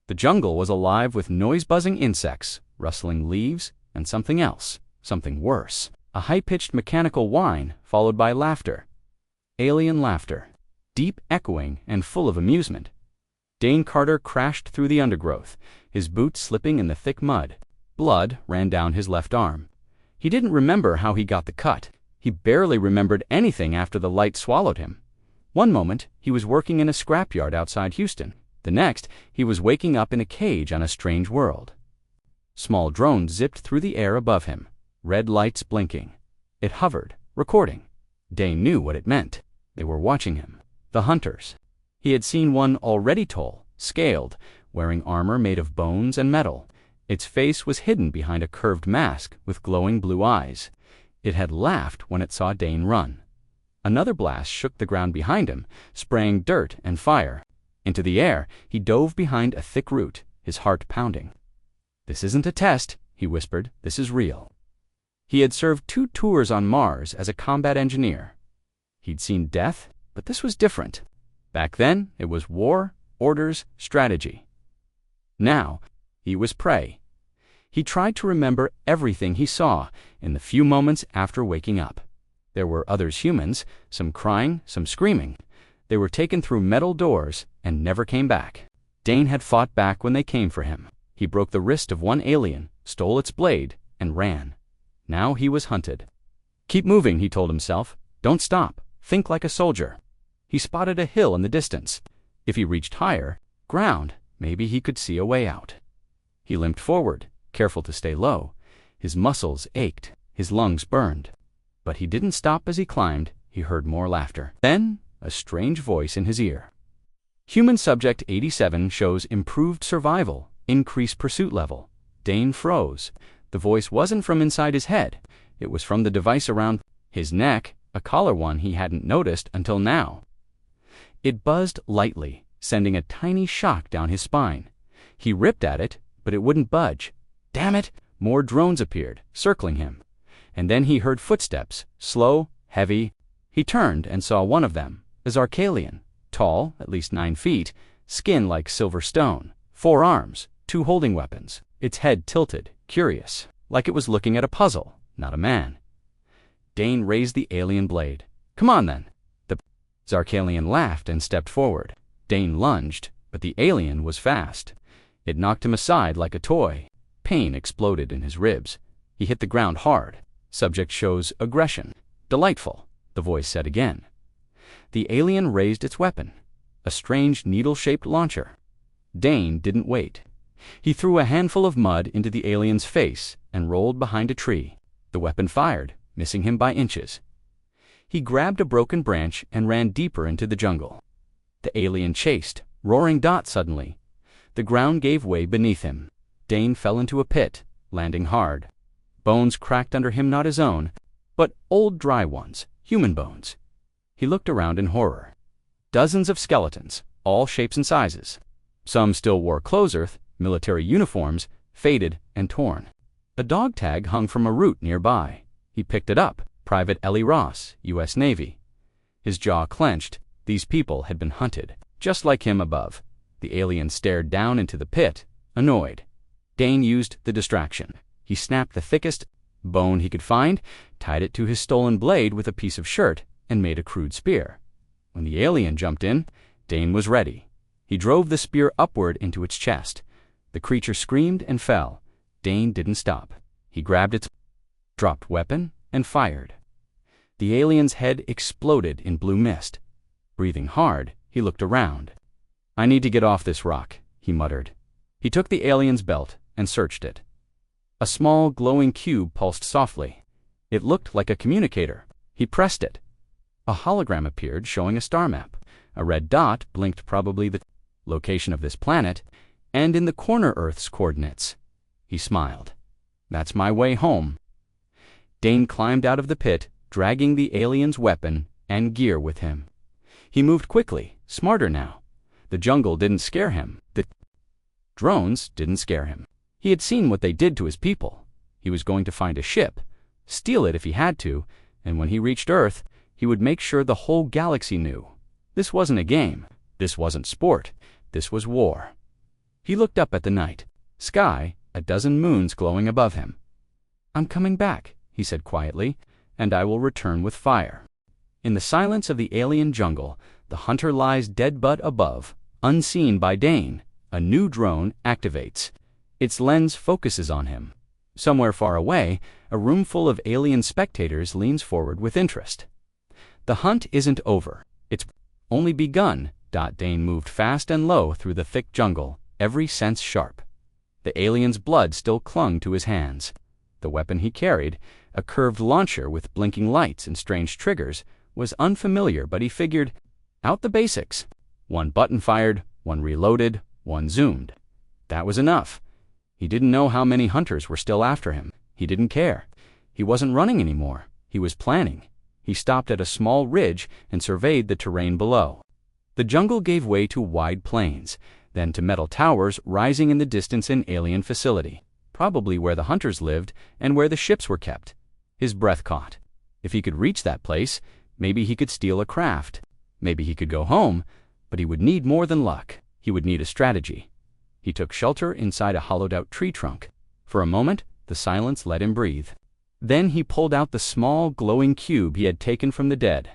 The jungle was alive with noise-buzzing insects, rustling leaves, and something else, something worse. A high-pitched mechanical whine followed by laughter. Alien laughter, deep, echoing, and full of amusement. Dane Carter crashed through the undergrowth, his boots slipping in the thick mud. Blood ran down his left arm. He didn't remember how he got the cut. He barely remembered anything after the light swallowed him. One moment, he was working in a scrapyard outside Houston. The next, he was waking up in a cage on a strange world. Small drones zipped through the air above him, red lights blinking. It hovered, recording. Dane knew what it meant. They were watching him. The hunters. He had seen one already tall, scaled, wearing armor made of bones and metal. Its face was hidden behind a curved mask with glowing blue eyes. It had laughed when it saw Dane run. Another blast shook the ground behind him, spraying dirt and fire. Into the air, he dove behind a thick root, his heart pounding. "This isn't a test," he whispered. "This is real." He had served 2 tours on Mars as a combat engineer. He'd seen death, but this was different. Back then, it was war, orders, strategy. Now, he was prey. He tried to remember everything he saw in the few moments after waking up. There were others humans, some crying, some screaming. They were taken through metal doors and never came back. Dane had fought back when they came for him. He broke the wrist of one alien, stole its blade, and ran. Now he was hunted. "Keep moving," he told himself. "Don't stop. Think like a soldier." He spotted a hill in the distance. If he reached higher, ground, maybe he could see a way out. He limped forward, careful to stay low. His muscles ached, his lungs burned. But he didn't stop as he climbed. He heard more laughter. Then, a strange voice in his ear. "Human subject 87 shows improved survival, increased pursuit level." Dane froze. The voice wasn't from inside his head. It was from the device around his neck, a collar one he hadn't noticed until now. It buzzed lightly, sending a tiny shock down his spine. He ripped at it, but it wouldn't budge. Damn it! More drones appeared, circling him. And then he heard footsteps, slow, heavy. He turned and saw one of them, a Zarkalian, tall, at least 9 feet, skin like silver stone, 4 arms, 2 holding weapons, its head tilted, curious, like it was looking at a puzzle, not a man. Dane raised the alien blade. "Come on, then." The Zarkalian laughed and stepped forward. Dane lunged, but the alien was fast. It knocked him aside like a toy. Pain exploded in his ribs. He hit the ground hard. "Subject shows aggression. Delightful," the voice said again. The alien raised its weapon, a strange needle-shaped launcher. Dane didn't wait. He threw a handful of mud into the alien's face and rolled behind a tree. The weapon fired, missing him by inches. He grabbed a broken branch and ran deeper into the jungle. The alien chased, roaring dot suddenly. The ground gave way beneath him. Dane fell into a pit, landing hard. Bones cracked under him, not his own, but old dry ones, human bones. He looked around in horror. Dozens of skeletons, all shapes and sizes. Some still wore clothes, military uniforms, faded and torn. A dog tag hung from a root nearby. He picked it up. Private Ellie Ross, U.S. Navy. His jaw clenched. These people had been hunted, just like him above. The alien stared down into the pit, annoyed. Dane used the distraction. He snapped the thickest bone he could find, tied it to his stolen blade with a piece of shirt, and made a crude spear. When the alien jumped in, Dane was ready. He drove the spear upward into its chest. The creature screamed and fell. Dane didn't stop. He grabbed its dropped weapon and fired. The alien's head exploded in blue mist. Breathing hard, he looked around. "I need to get off this rock," he muttered. He took the alien's belt and searched it. A small, glowing cube pulsed softly. It looked like a communicator. He pressed it. A hologram appeared showing a star map. A red dot blinked, probably the location of this planet, and in the corner Earth's coordinates. He smiled. "That's my way home." Dane climbed out of the pit, dragging the alien's weapon and gear with him. He moved quickly, smarter now. The jungle didn't scare him. The drones didn't scare him. He had seen what they did to his people. He was going to find a ship, steal it if he had to, and when he reached Earth, he would make sure the whole galaxy knew. This wasn't a game. This wasn't sport. This was war. He looked up at the night sky, a dozen moons glowing above him. "I'm coming back," he said quietly, "and I will return with fire." In the silence of the alien jungle, the hunter lies dead but above, unseen by Dane. A new drone activates. Its lens focuses on him. Somewhere far away, a room full of alien spectators leans forward with interest. The hunt isn't over. It's only begun. Dane moved fast and low through the thick jungle, every sense sharp. The alien's blood still clung to his hands. The weapon he carried, a curved launcher with blinking lights and strange triggers, was unfamiliar, but he figured out the basics. One button fired, one reloaded, one zoomed. That was enough. He didn't know how many hunters were still after him. He didn't care. He wasn't running anymore. He was planning. He stopped at a small ridge and surveyed the terrain below. The jungle gave way to wide plains, then to metal towers rising in the distance an alien facility, probably where the hunters lived and where the ships were kept. His breath caught. If he could reach that place, maybe he could steal a craft. Maybe he could go home, but he would need more than luck. He would need a strategy. He took shelter inside a hollowed-out tree trunk. For a moment, the silence let him breathe. Then he pulled out the small, glowing cube he had taken from the dead.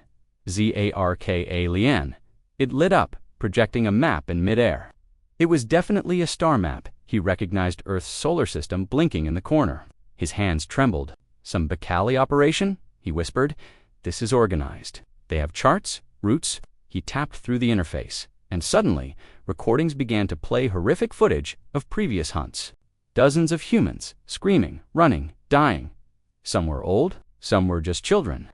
Zarka. It lit up, projecting a map in midair. It was definitely a star map. He recognized Earth's solar system blinking in the corner. His hands trembled. "Some Bacali operation?" he whispered. "This is organized. They have charts, routes." He tapped through the interface, and suddenly, recordings began to play horrific footage of previous hunts. Dozens of humans, screaming, running, dying. Some were old, some were just children.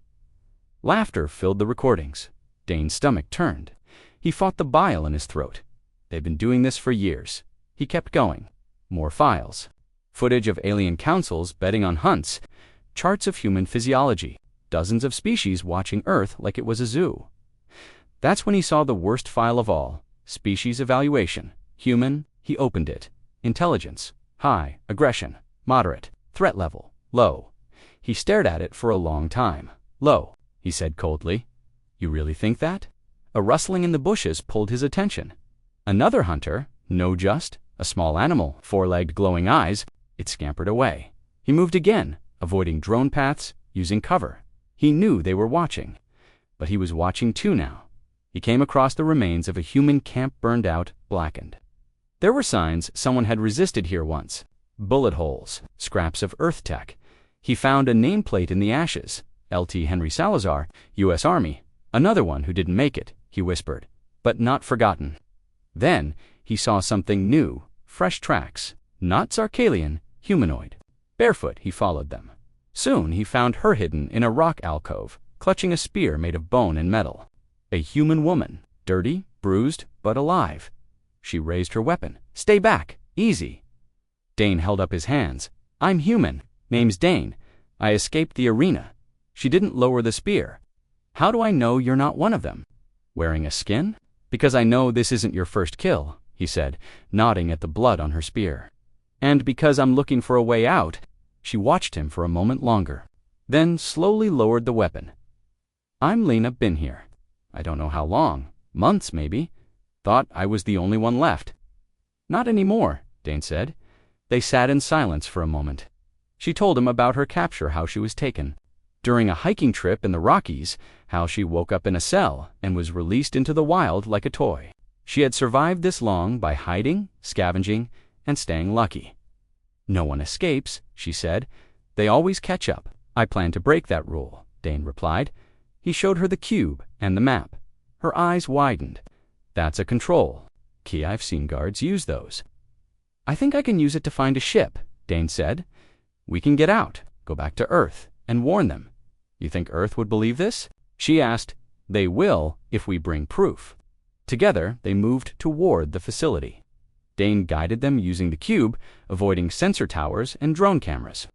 Laughter filled the recordings. Dane's stomach turned. He fought the bile in his throat. They'd been doing this for years. He kept going. More files. Footage of alien councils betting on hunts. Charts of human physiology. Dozens of species watching Earth like it was a zoo. That's when he saw the worst file of all. Species evaluation. Human. He opened it. Intelligence. High. Aggression. Moderate. Threat level. Low. He stared at it for a long time. "Low," he said coldly. "You really think that?" A rustling in the bushes pulled his attention. Another hunter, no just, a small animal, four-legged glowing eyes, it scampered away. He moved again, avoiding drone paths, using cover. He knew they were watching. But he was watching too now. He came across the remains of a human camp burned out, blackened. There were signs someone had resisted here once. Bullet holes, scraps of Earth tech. He found a nameplate in the ashes. Lt. Henry Salazar, U.S. Army. Another one who didn't make it, he whispered, but not forgotten. Then he saw something new, fresh tracks, not Zarkalian, humanoid. Barefoot, he followed them. Soon he found her hidden in a rock alcove, clutching a spear made of bone and metal. A human woman, dirty, bruised, but alive. She raised her weapon. "Stay back, easy." Dane held up his hands. "I'm human. Name's Dane. I escaped the arena." She didn't lower the spear. "How do I know you're not one of them?" "Wearing a skin?" "Because I know this isn't your first kill," he said, nodding at the blood on her spear. "And because I'm looking for a way out." She watched him for a moment longer, then slowly lowered the weapon. "I'm Lena, been here. I don't know how long, months maybe. Thought I was the only one left." "Not anymore," Dane said. They sat in silence for a moment. She told him about her capture, how she was taken. During a hiking trip in the Rockies, how she woke up in a cell and was released into the wild like a toy. She had survived this long by hiding, scavenging, and staying lucky. "No one escapes," she said. "They always catch up." "I plan to break that rule," Dane replied. He showed her the cube and the map. Her eyes widened. "That's a control. Key, I've seen guards use those." "I think I can use it to find a ship," Dane said. "We can get out, go back to Earth, and warn them." "You think Earth would believe this?" She asked. "They will if we bring proof." Together, they moved toward the facility. Dane guided them using the cube, avoiding sensor towers and drone cameras.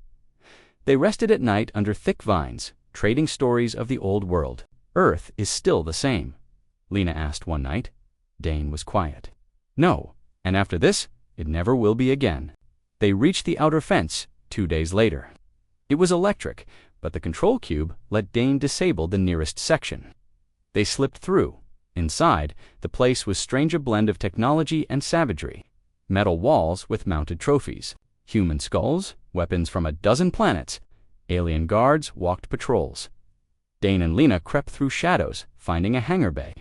They rested at night under thick vines, trading stories of the old world. "Earth is still the same?" Lena asked one night. Dane was quiet. "No, and after this, it never will be again." They reached the outer fence 2 days later. It was electric, but the control cube let Dane disable the nearest section. They slipped through. Inside, the place was strange, a blend of technology and savagery. metal walls with mounted trophies, human skulls, weapons from a dozen planets. Alien guards walked patrols. Dane and Lena crept through shadows, finding a hangar bay.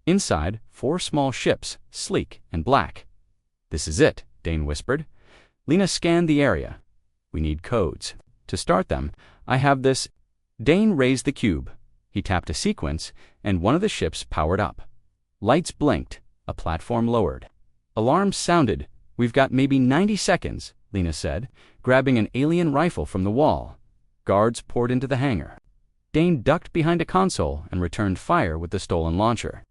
Inside, 4 small ships, sleek and black. "This is it," Dane whispered. Lena scanned the area. "We need codes. To start them, I have this." Dane raised the cube. He tapped a sequence, and one of the ships powered up. Lights blinked. A platform lowered. Alarms sounded. "We've got maybe 90 seconds, Lena said, grabbing an alien rifle from the wall. Guards poured into the hangar. Dane ducked behind a console and returned fire with the stolen launcher.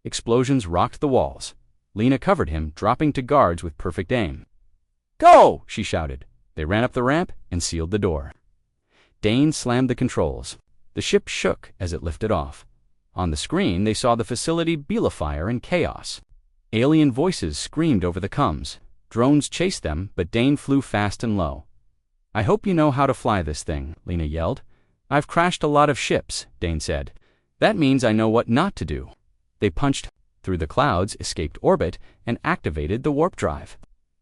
Explosions rocked the walls. Lena covered him, dropping to guards with perfect aim. "Go!" she shouted. They ran up the ramp and sealed the door. Dane slammed the controls. The ship shook as it lifted off. On the screen, they saw the facility be afire in chaos. Alien voices screamed over the comms. Drones chased them, but Dane flew fast and low. "I hope you know how to fly this thing," Lena yelled. "I've crashed a lot of ships," Dane said. "That means I know what not to do." They punched through the clouds, escaped orbit, and activated the warp drive.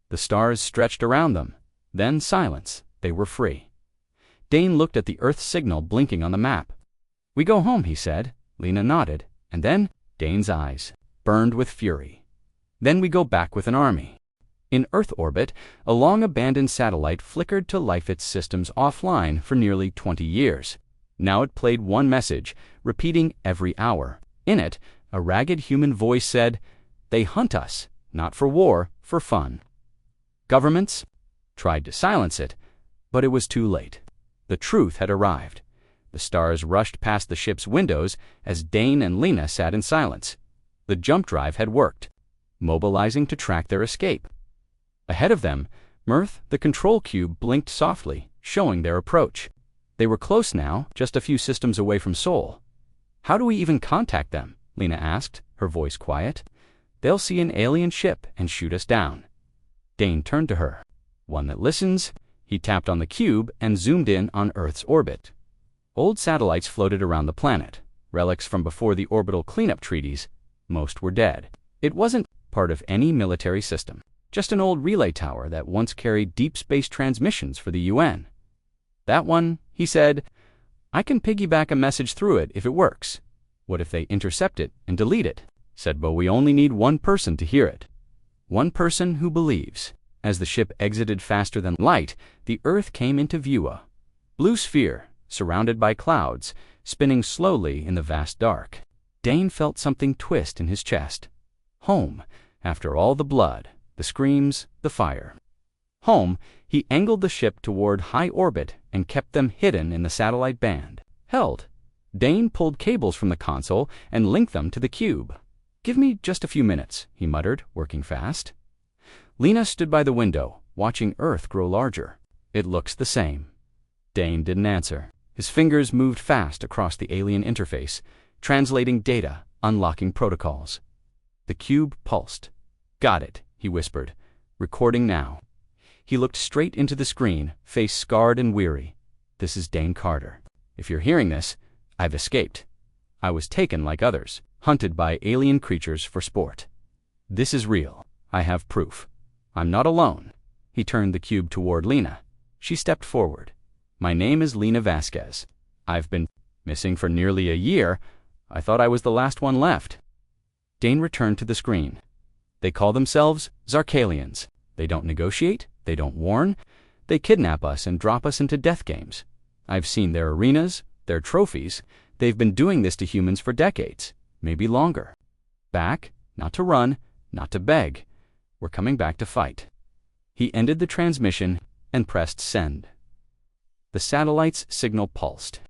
The stars stretched around them. Then silence. They were free. Dane looked at the Earth signal blinking on the map. "We go home," he said. Lena nodded, and then Dane's eyes burned with fury. "Then we go back with an army." In Earth orbit, a long-abandoned satellite flickered to life its systems offline for nearly 20 years. Now it played one message, repeating every hour. In it, a ragged human voice said, "They hunt us, not for war, for fun." Governments tried to silence it, but it was too late. The truth had arrived. The stars rushed past the ship's windows as Dane and Lena sat in silence. The jump drive had worked, mobilizing to track their escape. Ahead of them, Mirth, the control cube, blinked softly, showing their approach. They were close now, just a few systems away from Sol. "How do we even contact them?" Lena asked, her voice quiet. "They'll see an alien ship and shoot us down." Dane turned to her. "One that listens." He tapped on the cube and zoomed in on Earth's orbit. Old satellites floated around the planet, relics from before the orbital cleanup treaties. Most were dead. It wasn't part of any military system, just an old relay tower that once carried deep space transmissions for the UN. "That one," he said, "I can piggyback a message through it if it works." "What if they intercept it and delete it?" said Bo. "We only need one person to hear it. One person who believes." As the ship exited faster than light, the Earth came into view, a blue sphere, surrounded by clouds, spinning slowly in the vast dark. Dane felt something twist in his chest. Home, after all the blood, the screams, the fire. Home, he angled the ship toward high orbit and kept them hidden in the satellite band. Held. Dane pulled cables from the console and linked them to the cube. "Give me just a few minutes," he muttered, working fast. Lena stood by the window, watching Earth grow larger. "It looks the same." Dane didn't answer. His fingers moved fast across the alien interface, translating data, unlocking protocols. The cube pulsed. "Got it," he whispered. "Recording now." He looked straight into the screen, face scarred and weary. "This is Dane Carter. If you're hearing this, I've escaped. I was taken like others, hunted by alien creatures for sport. This is real. I have proof. I'm not alone." He turned the cube toward Lena. She stepped forward. "My name is Lena Vasquez. I've been missing for nearly a year. I thought I was the last one left." Dane returned to the screen. "They call themselves Zarkalians. They don't negotiate. They don't warn. They kidnap us and drop us into death games. I've seen their arenas, their trophies. They've been doing this to humans for decades, maybe longer. Back, not to run, not to beg. We're coming back to fight." He ended the transmission and pressed send. The satellite's signal pulsed.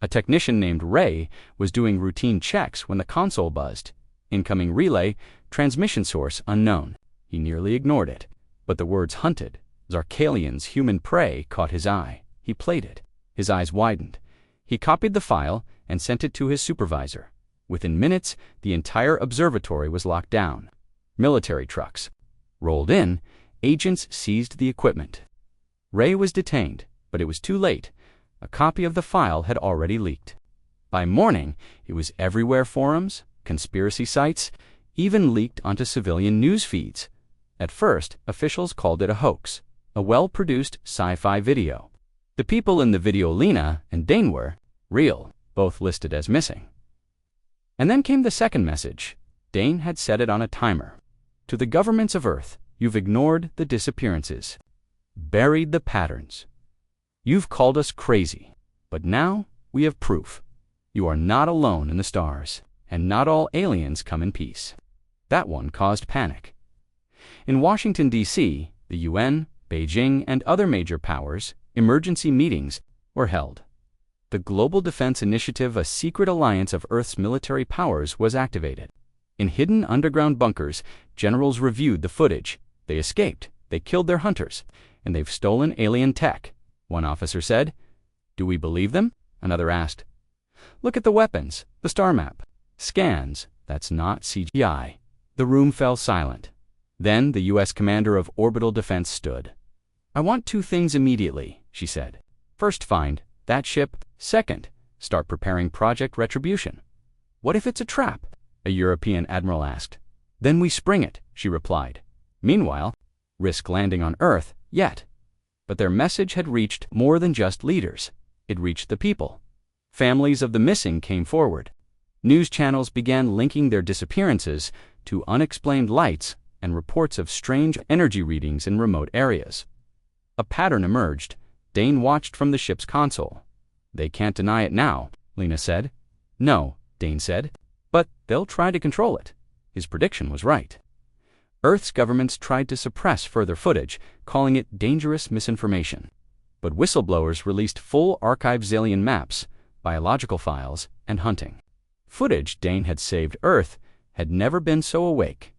A technician named Ray was doing routine checks when the console buzzed. Incoming relay, transmission source unknown. He nearly ignored it, but the words hunted, Zarkalians, human prey, caught his eye. He played it. His eyes widened. He copied the file and sent it to his supervisor. Within minutes, the entire observatory was locked down. Military trucks rolled in. Agents seized the equipment. Ray was detained, but it was too late. A copy of the file had already leaked. By morning, it was everywhere: forums, conspiracy sites, even leaked onto civilian news feeds. At first, officials called it a hoax, a well-produced sci-fi video. The people in the video, Lena and Dane, were real, both listed as missing. And then came the second message. Dane had set it on a timer. To the governments of Earth, you've ignored the disappearances, buried the patterns. You've called us crazy, but now we have proof. You are not alone in the stars, and not all aliens come in peace. That one caused panic. In Washington, D.C., the UN, Beijing, and other major powers, emergency meetings were held. The Global Defense Initiative, a secret alliance of Earth's military powers, was activated. In hidden underground bunkers, generals reviewed the footage. They escaped, they killed their hunters, and they've stolen alien tech. One officer said. Do we believe them? Another asked. Look at the weapons, the star map. Scans, that's not CGI. The room fell silent. Then the U.S. commander of orbital defense stood. I want two things immediately, she said. First, find that ship. Second, start preparing Project Retribution. What if it's a trap? A European admiral asked. Then we spring it, she replied. Meanwhile, risk landing on Earth, yet. But their message had reached more than just leaders. It reached the people. Families of the missing came forward. News channels began linking their disappearances to unexplained lights and reports of strange energy readings in remote areas. A pattern emerged. Dane watched from the ship's console. They can't deny it now, Lena said. No, Dane said. But they'll try to control it. His prediction was right. Earth's governments tried to suppress further footage, calling it dangerous misinformation. But whistleblowers released full archive alien maps, biological files, and hunting. Footage Dane had saved Earth had never been so awake.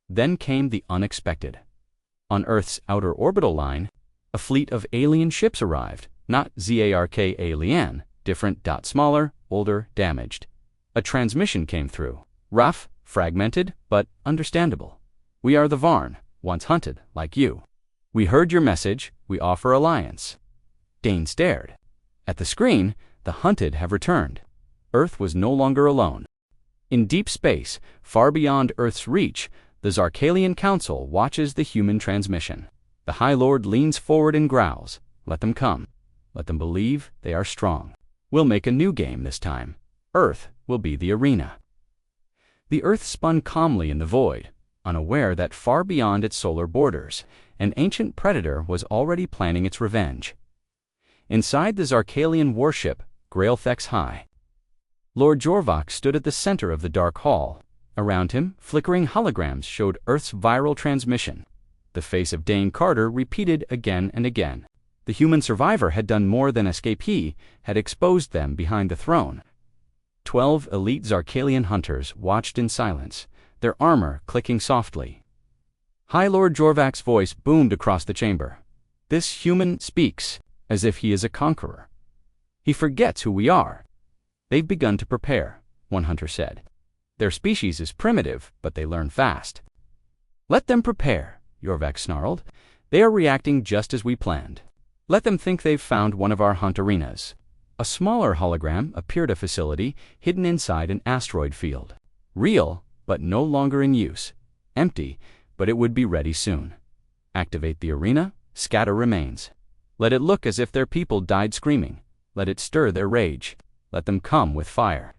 Then came the unexpected. On Earth's outer orbital line, a fleet of alien ships arrived, not ZARK alien, different, smaller, older, damaged. A transmission came through, rough, fragmented, but understandable. We are the Varn, once hunted, like you. We heard your message, we offer alliance. Dane stared. At the screen, the hunted have returned. Earth was no longer alone. In deep space, far beyond Earth's reach, the Zarkalian Council watches the human transmission. The High Lord leans forward and growls. Let them come. Let them believe they are strong. We'll make a new game this time. Earth will be the arena. The Earth spun calmly in the void, unaware that far beyond its solar borders, an ancient predator was already planning its revenge. Inside the Zarkalian warship, Grailthex High, Lord Jorvak stood at the center of the dark hall. Around him, flickering holograms showed Earth's viral transmission. The face of Dane Carter repeated again and again. The human survivor had done more than escape. He had exposed them behind the throne. 12 elite Zarkalian hunters watched in silence, their armor clicking softly. High Lord Jorvak's voice boomed across the chamber. This human speaks as if he is a conqueror. He forgets who we are. They've begun to prepare, one hunter said. Their species is primitive, but they learn fast. Let them prepare, Jorvak snarled. They are reacting just as we planned. Let them think they've found one of our hunt arenas. A smaller hologram appeared at a facility hidden inside an asteroid field. Real, but no longer in use. Empty, but it would be ready soon. Activate the arena, scatter remains. Let it look as if their people died screaming. Let it stir their rage. Let them come with fire.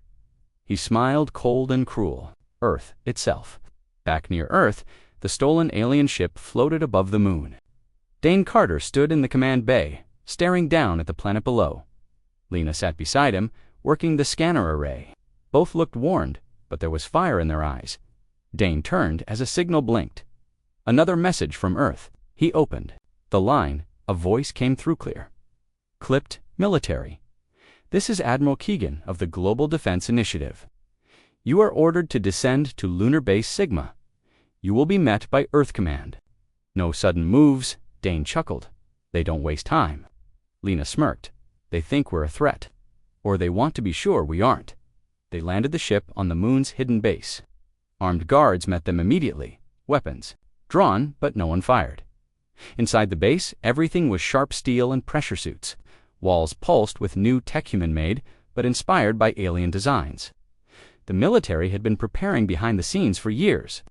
He smiled, cold and cruel. Earth itself. Back near Earth, the stolen alien ship floated above the moon. Dane Carter stood in the command bay, staring down at the planet below. Lena sat beside him, working the scanner array. Both looked warned, but there was fire in their eyes. Dane turned as a signal blinked. Another message from Earth. He opened. The line, a voice came through clear. Clipped, military. This is Admiral Keegan of the Global Defense Initiative. You are ordered to descend to Lunar Base Sigma. You will be met by Earth Command. No sudden moves, Dane chuckled. They don't waste time. Lena smirked. They think we're a threat. Or they want to be sure we aren't. They landed the ship on the moon's hidden base. Armed guards met them immediately. Weapons. Drawn, but no one fired. Inside the base, everything was sharp steel and pressure suits. Walls pulsed with new tech human-made, but inspired by alien designs. The military had been preparing behind the scenes for years.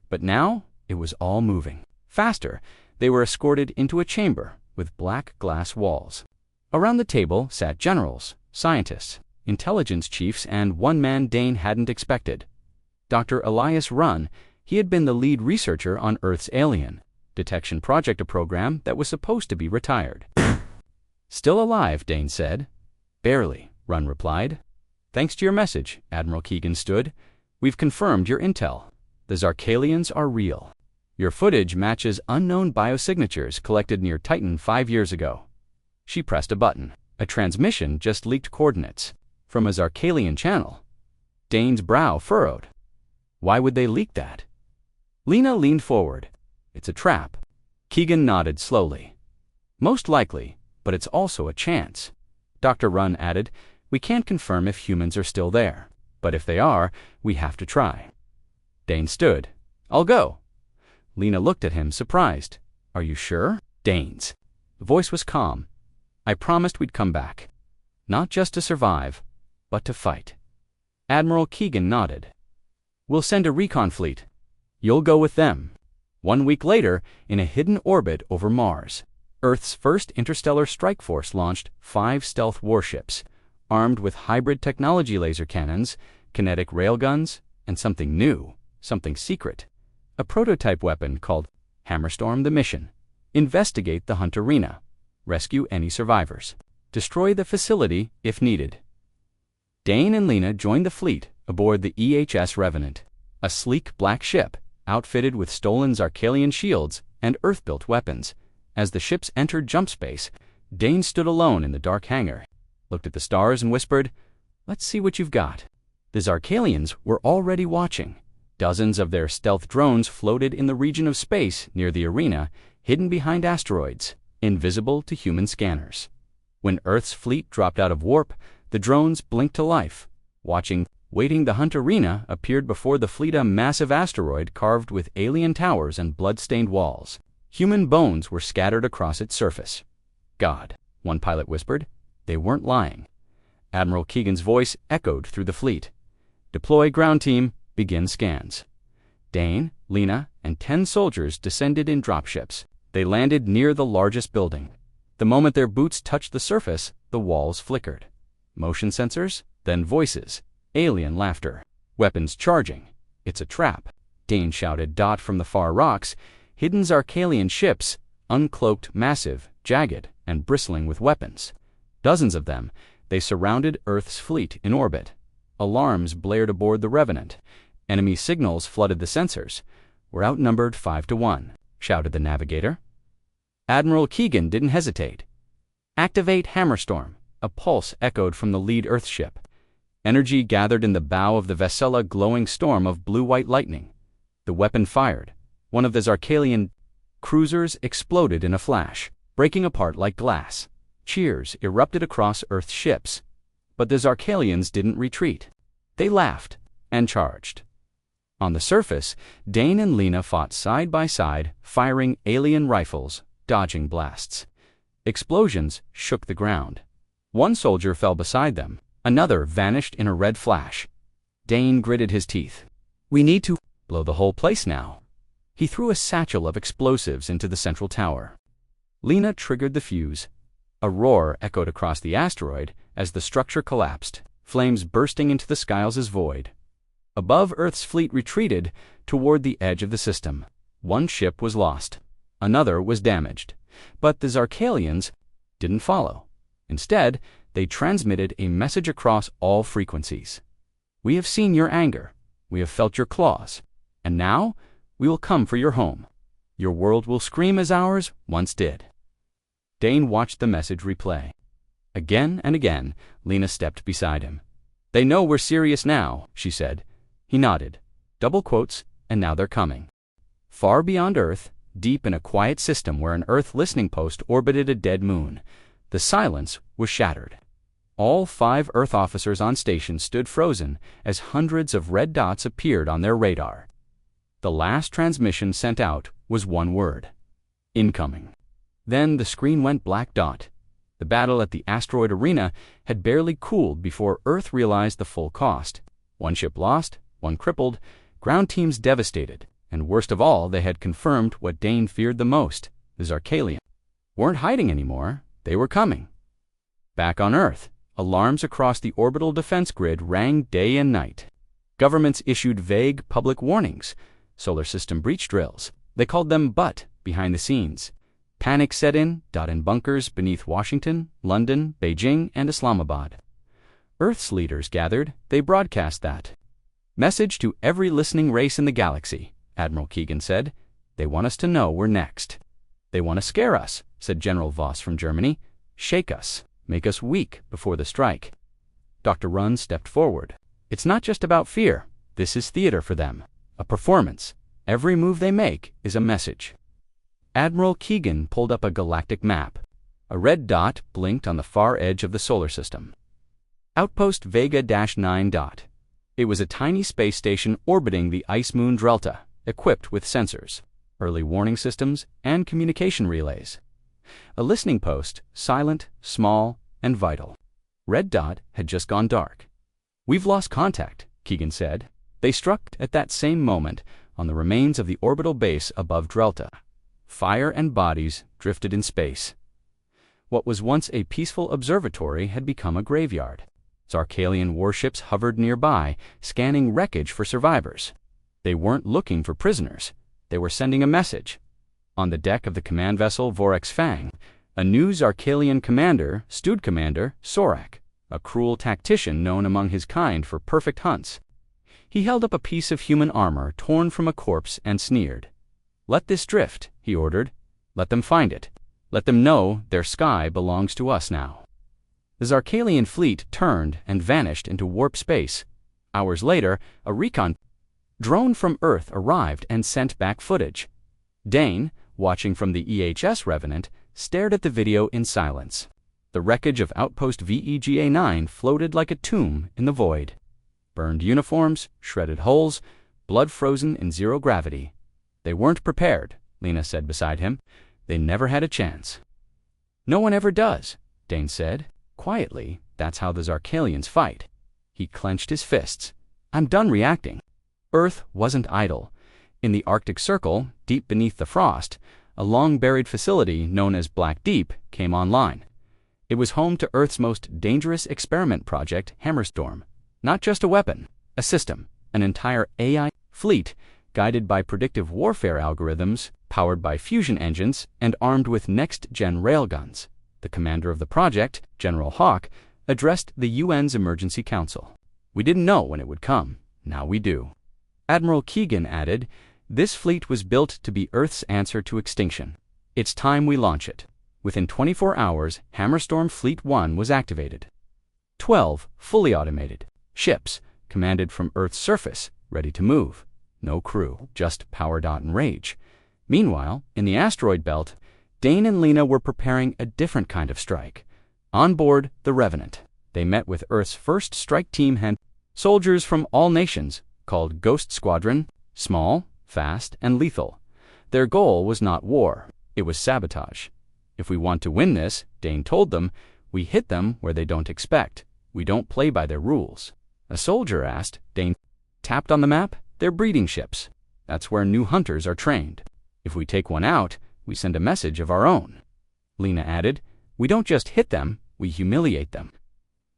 But now, it was all moving. Faster, they were escorted into a chamber with black glass walls. Around the table sat generals, scientists, intelligence chiefs, and one man Dane hadn't expected. Dr. Elias Runn. He had been the lead researcher on Earth's alien detection project, a program that was supposed to be retired. "Still alive," Dane said. "Barely," Runn replied. "Thanks to your message," Admiral Keegan stood. "We've confirmed your intel. The Zarkalians are real. Your footage matches unknown biosignatures collected near Titan 5 years ago." She pressed a button. A transmission just leaked coordinates from a Zarkalian channel. Dane's brow furrowed. Why would they leak that? Lena leaned forward. "It's a trap." Keegan nodded slowly. "Most likely, but it's also a chance." Dr. Runn added, "We can't confirm if humans are still there, but if they are, we have to try." Dane stood. "I'll go." Lena looked at him, surprised. "Are you sure?" Dane's voice was calm. "I promised we'd come back. Not just to survive, but to fight." Admiral Keegan nodded. "We'll send a recon fleet. You'll go with them." 1 week later, in a hidden orbit over Mars, Earth's first interstellar strike force launched 5 stealth warships, armed with hybrid technology laser cannons, kinetic railguns, and something new, something secret. A prototype weapon called Hammerstorm. The mission: investigate the Hunt Arena, rescue any survivors, destroy the facility if needed. Dane and Lena joined the fleet aboard the EHS Revenant, a sleek black ship outfitted with stolen Zarkalian shields and Earth-built weapons. As the ships entered jump space, Dane stood alone in the dark hangar, looked at the stars and whispered, "Let's see what you've got." The Zarkalians were already watching. Dozens of their stealth drones floated in the region of space near the arena, hidden behind asteroids, invisible to human scanners. When Earth's fleet dropped out of warp, the drones blinked to life. Waiting the Hunt Arena appeared before the fleet, a massive asteroid carved with alien towers and blood-stained walls. Human bones were scattered across its surface. "God," one pilot whispered. They weren't lying. Admiral Keegan's voice echoed through the fleet. "Deploy ground team, begin scans." Dane, Lena, and 10 soldiers descended in dropships. They landed near the largest building. The moment their boots touched the surface, the walls flickered. Motion sensors, then voices. Alien laughter. Weapons charging. "It's a trap," Dane shouted. From the far rocks, hidden Zarkalian ships, uncloaked, massive, jagged, and bristling with weapons. Dozens of them, they surrounded Earth's fleet in orbit. Alarms blared aboard the Revenant. Enemy signals flooded the sensors. "We're outnumbered 5 to 1, shouted the navigator. Admiral Keegan didn't hesitate. "Activate Hammerstorm." A pulse echoed from the lead Earth ship. Energy gathered in the bow of the vessel, a glowing storm of blue-white lightning. The weapon fired. One of the Zarkalian cruisers exploded in a flash, breaking apart like glass. Cheers erupted across Earth's ships. But the Zarkalians didn't retreat. They laughed and charged. On the surface, Dane and Lena fought side by side, firing alien rifles, dodging blasts. Explosions shook the ground. One soldier fell beside them. Another vanished in a red flash. Dane gritted his teeth. "We need to blow the whole place now." He threw a satchel of explosives into the central tower. Lena triggered the fuse. A roar echoed across the asteroid as the structure collapsed, flames bursting into the skies' void. Above, Earth's fleet retreated toward the edge of the system. One ship was lost. Another was damaged. But the Zarkalians didn't follow. Instead, they transmitted a message across all frequencies. "We have seen your anger. We have felt your claws. And now, we will come for your home. Your world will scream as ours once did." Dane watched the message replay. Again and again, Lena stepped beside him. "They know we're serious now," she said. He nodded. Double quotes, "and now they're coming." Far beyond Earth, deep in a quiet system where an Earth listening post orbited a dead moon, the silence was shattered. All 5 Earth officers on station stood frozen as hundreds of red dots appeared on their radar. The last transmission sent out was one word: incoming. Then the screen went black. The battle at the asteroid arena had barely cooled before Earth realized the full cost. One ship lost, one crippled, ground teams devastated, And worst of all, they had confirmed what Dane feared the most. The Zarkalians weren't hiding anymore. They were coming. Back on Earth, alarms across the orbital defense grid rang day and night. Governments issued vague public warnings, solar system breach drills. They called them BUT behind the scenes. Panic set in bunkers beneath Washington, London, Beijing, and Islamabad. Earth's leaders gathered. They broadcast that message to every listening race in the galaxy, Admiral Keegan said. They want us to know we're next. They want to scare us, said General Voss from Germany. Shake us, make us weak before the strike. Dr. Runn stepped forward. It's not just about fear. This is theater for them, a performance. Every move they make is a message. Admiral Keegan pulled up a galactic map. A red dot blinked on the far edge of the solar system. Outpost Vega-9. It was a tiny space station orbiting the ice moon Drelta, equipped with sensors, early warning systems, and communication relays. A listening post, silent, small, and vital. Red dot had just gone dark. We've lost contact, Keegan said. They struck at that same moment on the remains of the orbital base above Drelta. Fire and bodies drifted in space. What was once a peaceful observatory had become a graveyard. Zarkalian warships hovered nearby, scanning wreckage for survivors. They weren't looking for prisoners. They were sending a message. On the deck of the command vessel Vorex Fang, a new Zarkalian commander stood Commander Sorak, a cruel tactician known among his kind for perfect hunts. He held up a piece of human armor torn from a corpse and sneered. Let this drift, he ordered. Let them find it. Let them know their sky belongs to us now. The Zarkalian fleet turned and vanished into warp space. Hours later, a recon drone from Earth arrived and sent back footage. Dane, watching from the EHS Revenant, stared at the video in silence. The wreckage of Outpost VEGA-9 floated like a tomb in the void. Burned uniforms, shredded hulls, blood frozen in zero gravity. They weren't prepared, Lena said beside him. They never had a chance. No one ever does, Dane said. Quietly, that's how the Zarkalians fight. He clenched his fists. I'm done reacting. Earth wasn't idle. In the Arctic Circle, deep beneath the frost, a long-buried facility known as Black Deep came online. It was home to Earth's most dangerous experiment project, Hammerstorm. Not just a weapon, a system, an entire AI fleet guided by predictive warfare algorithms, powered by fusion engines, and armed with next-gen railguns. The commander of the project, General Hawk, addressed the UN's Emergency Council. We didn't know when it would come. Now we do. Admiral Keegan added, this fleet was built to be Earth's answer to extinction. It's time we launch it. Within 24 hours, Hammerstorm Fleet 1 was activated. 12 fully automated ships, commanded from Earth's surface, ready to move. No crew, just power dot and rage. Meanwhile, in the asteroid belt, Dane and Lena were preparing a different kind of strike. On board the Revenant, they met with Earth's first strike team soldiers from all nations, called Ghost Squadron, small, fast, and lethal. Their goal was not war, it was sabotage. If we want to win this, Dane told them, we hit them where they don't expect. We don't play by their rules. A soldier asked. Dane tapped on the map. They're breeding ships. That's where new hunters are trained. If we take one out, we send a message of our own. Lena added, we don't just hit them, we humiliate them.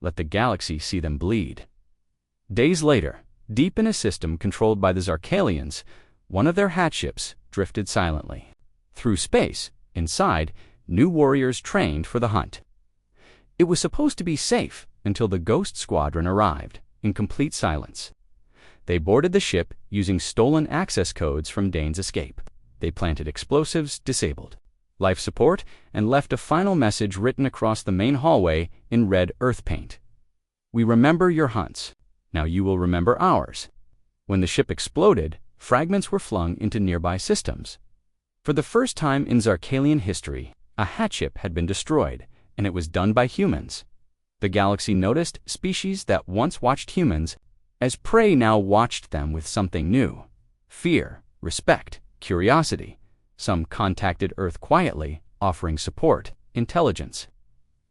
Let the galaxy see them bleed. Days later, deep in a system controlled by the Zarkalians, one of their hatchships drifted silently. Through space, inside, new warriors trained for the hunt. It was supposed to be safe until the Ghost Squadron arrived, in complete silence. They boarded the ship using stolen access codes from Dane's escape. They planted explosives, disabled life support, and left a final message written across the main hallway in red earth paint. We remember your hunts. Now you will remember ours. When the ship exploded, fragments were flung into nearby systems. For the first time in Zarkalian history, a hatchship had been destroyed, and it was done by humans. The galaxy noticed species that once watched humans as prey now watched them with something new. Fear, respect, curiosity. Some contacted Earth quietly, offering support, intelligence.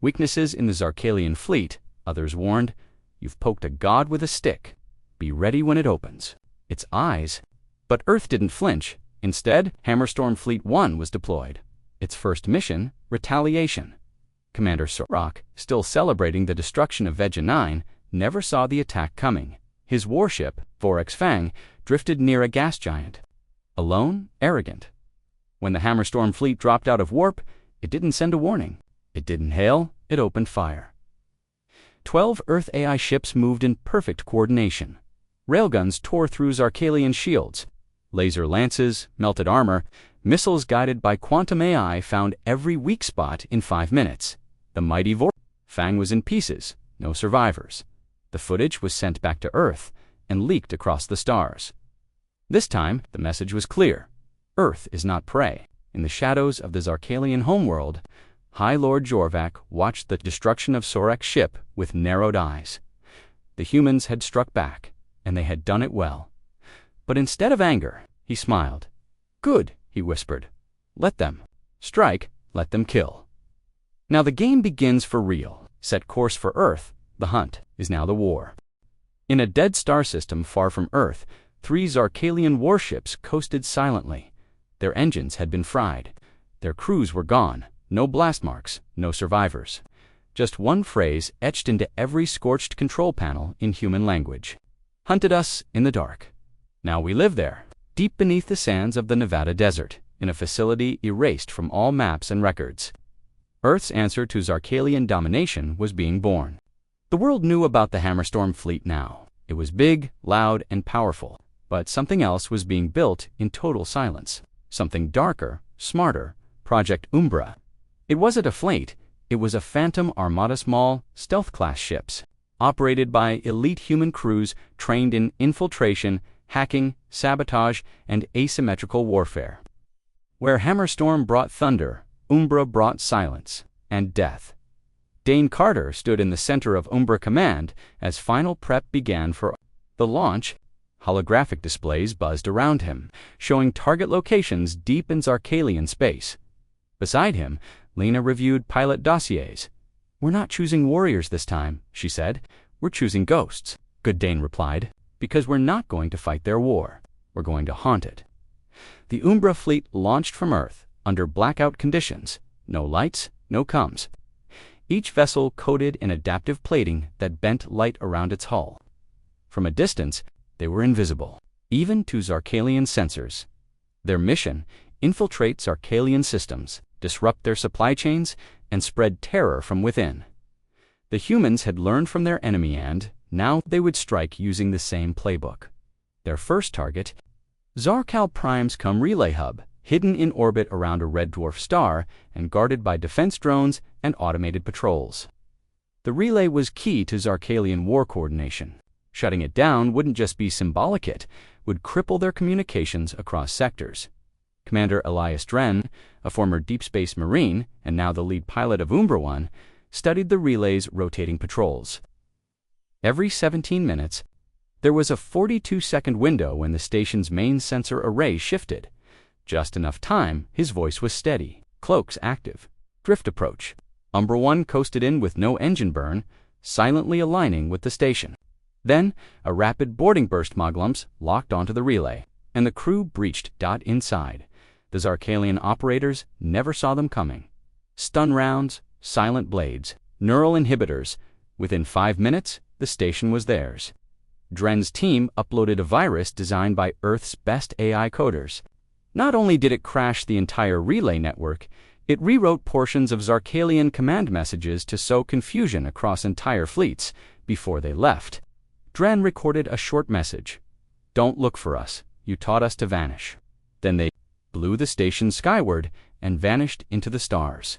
Weaknesses in the Zarkalian fleet, others warned, you've poked a god with a stick. Be ready when it opens. Its eyes. But Earth didn't flinch. Instead, Hammerstorm Fleet 1 was deployed. Its first mission, retaliation. Commander Sorok, still celebrating the destruction of Vega 9, never saw the attack coming. His warship, Vorax Fang, drifted near a gas giant. Alone, arrogant. When the Hammerstorm fleet dropped out of warp, it didn't send a warning. It didn't hail, it opened fire. 12 Earth AI ships moved in perfect coordination. Railguns tore through Zarkalian shields. Laser lances, melted armor, missiles guided by quantum AI found every weak spot in 5 minutes. The mighty Fang was in pieces, no survivors. The footage was sent back to Earth and leaked across the stars. This time, the message was clear. Earth is not prey. In the shadows of the Zarkalian homeworld, High Lord Jorvac watched the destruction of Sorek's ship with narrowed eyes. The humans had struck back, and they had done it well. But instead of anger, he smiled. "Good," he whispered. "Let them strike, let them kill." Now the game begins for real. Set course for Earth. The hunt is now the war. In a dead star system far from Earth, 3 Zarkalian warships coasted silently. Their engines had been fried. Their crews were gone. No blast marks, no survivors. Just one phrase etched into every scorched control panel in human language. Hunted us in the dark. Now we live there, deep beneath the sands of the Nevada desert, in a facility erased from all maps and records. Earth's answer to Zarkalian domination was being born. The world knew about the Hammerstorm fleet now. It was big, loud, and powerful. But something else was being built in total silence. Something darker, smarter, Project Umbra. It wasn't a fleet, it was a Phantom Armada small, stealth-class ships, operated by elite human crews trained in infiltration, hacking, sabotage, and asymmetrical warfare. Where Hammerstorm brought thunder, Umbra brought silence and death. Dane Carter stood in the center of Umbra Command as final prep began for the launch. Holographic displays buzzed around him, showing target locations deep in Zarkalian space. Beside him, Lena reviewed pilot dossiers. "We're not choosing warriors this time," she said. "We're choosing ghosts." "Good," Dane replied, "because we're not going to fight their war. We're going to haunt it." The Umbra fleet launched from Earth under blackout conditions. No lights, no comms. Each vessel coated in adaptive plating that bent light around its hull. From a distance, they were invisible, even to Zarkalian sensors. Their mission: infiltrate Zarkalian systems, disrupt their supply chains, and spread terror from within. The humans had learned from their enemy and, now, they would strike using the same playbook. Their first target, Zarkal Prime's Relay Hub, hidden in orbit around a red dwarf star and guarded by defense drones and automated patrols. The relay was key to Zarkalian war coordination. Shutting it down wouldn't just be symbolic, it would cripple their communications across sectors. Commander Elias Dren, a former Deep Space Marine and now the lead pilot of Umbra 1, studied the relay's rotating patrols. Every 17 minutes, there was a 42-second window when the station's main sensor array shifted. Just enough time, his voice was steady, cloaks active. Drift approach. Umbra 1 coasted in with no engine burn, silently aligning with the station. Then, a rapid boarding burst Moglumps locked onto the relay, and the crew breached. Inside. The Zarkalian operators never saw them coming. Stun rounds, silent blades, neural inhibitors. Within 5 minutes, the station was theirs. Dren's team uploaded a virus designed by Earth's best AI coders. Not only did it crash the entire relay network, it rewrote portions of Zarkalian command messages to sow confusion across entire fleets before they left. Dren recorded a short message. "Don't look for us. You taught us to vanish." Then they blew the station skyward and vanished into the stars.